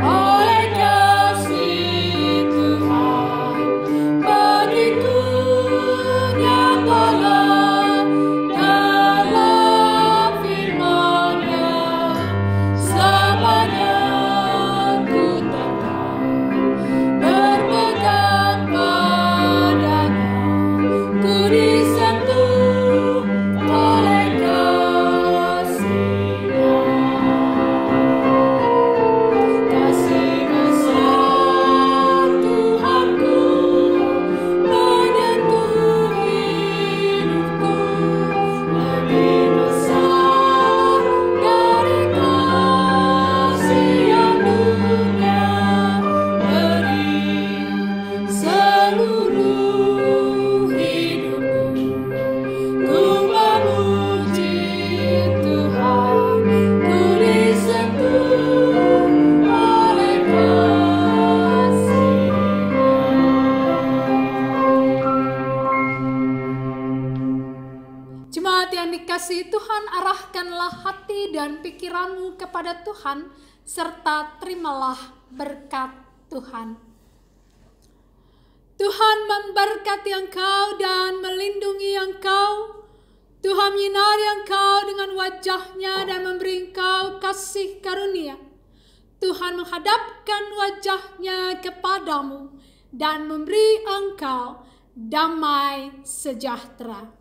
oleh kasih Tuhan, bagiku nyatalah dalam firman-Nya. Selamanya ku tetap berpegang padanya, ku disentuh oleh kasih-Nya. Kasih besar Tuhanku menyentuh hidupku, lebih besar dari kasih yang dunia beri seluruh hidupku. Ku memuji Tuhan, ku disentuh oleh kasih-Nya. Jemaat yang dikasihi Tuhan, arahkanlah hati dan pikiranmu kepada Tuhan, serta terimalah berkat Tuhan. Tuhan memberkati engkau dan melindungi engkau. Tuhan menyinari engkau dengan wajah-Nya dan memberi engkau kasih karunia. Tuhan menghadapkan wajah-Nya kepadamu dan memberi engkau damai sejahtera.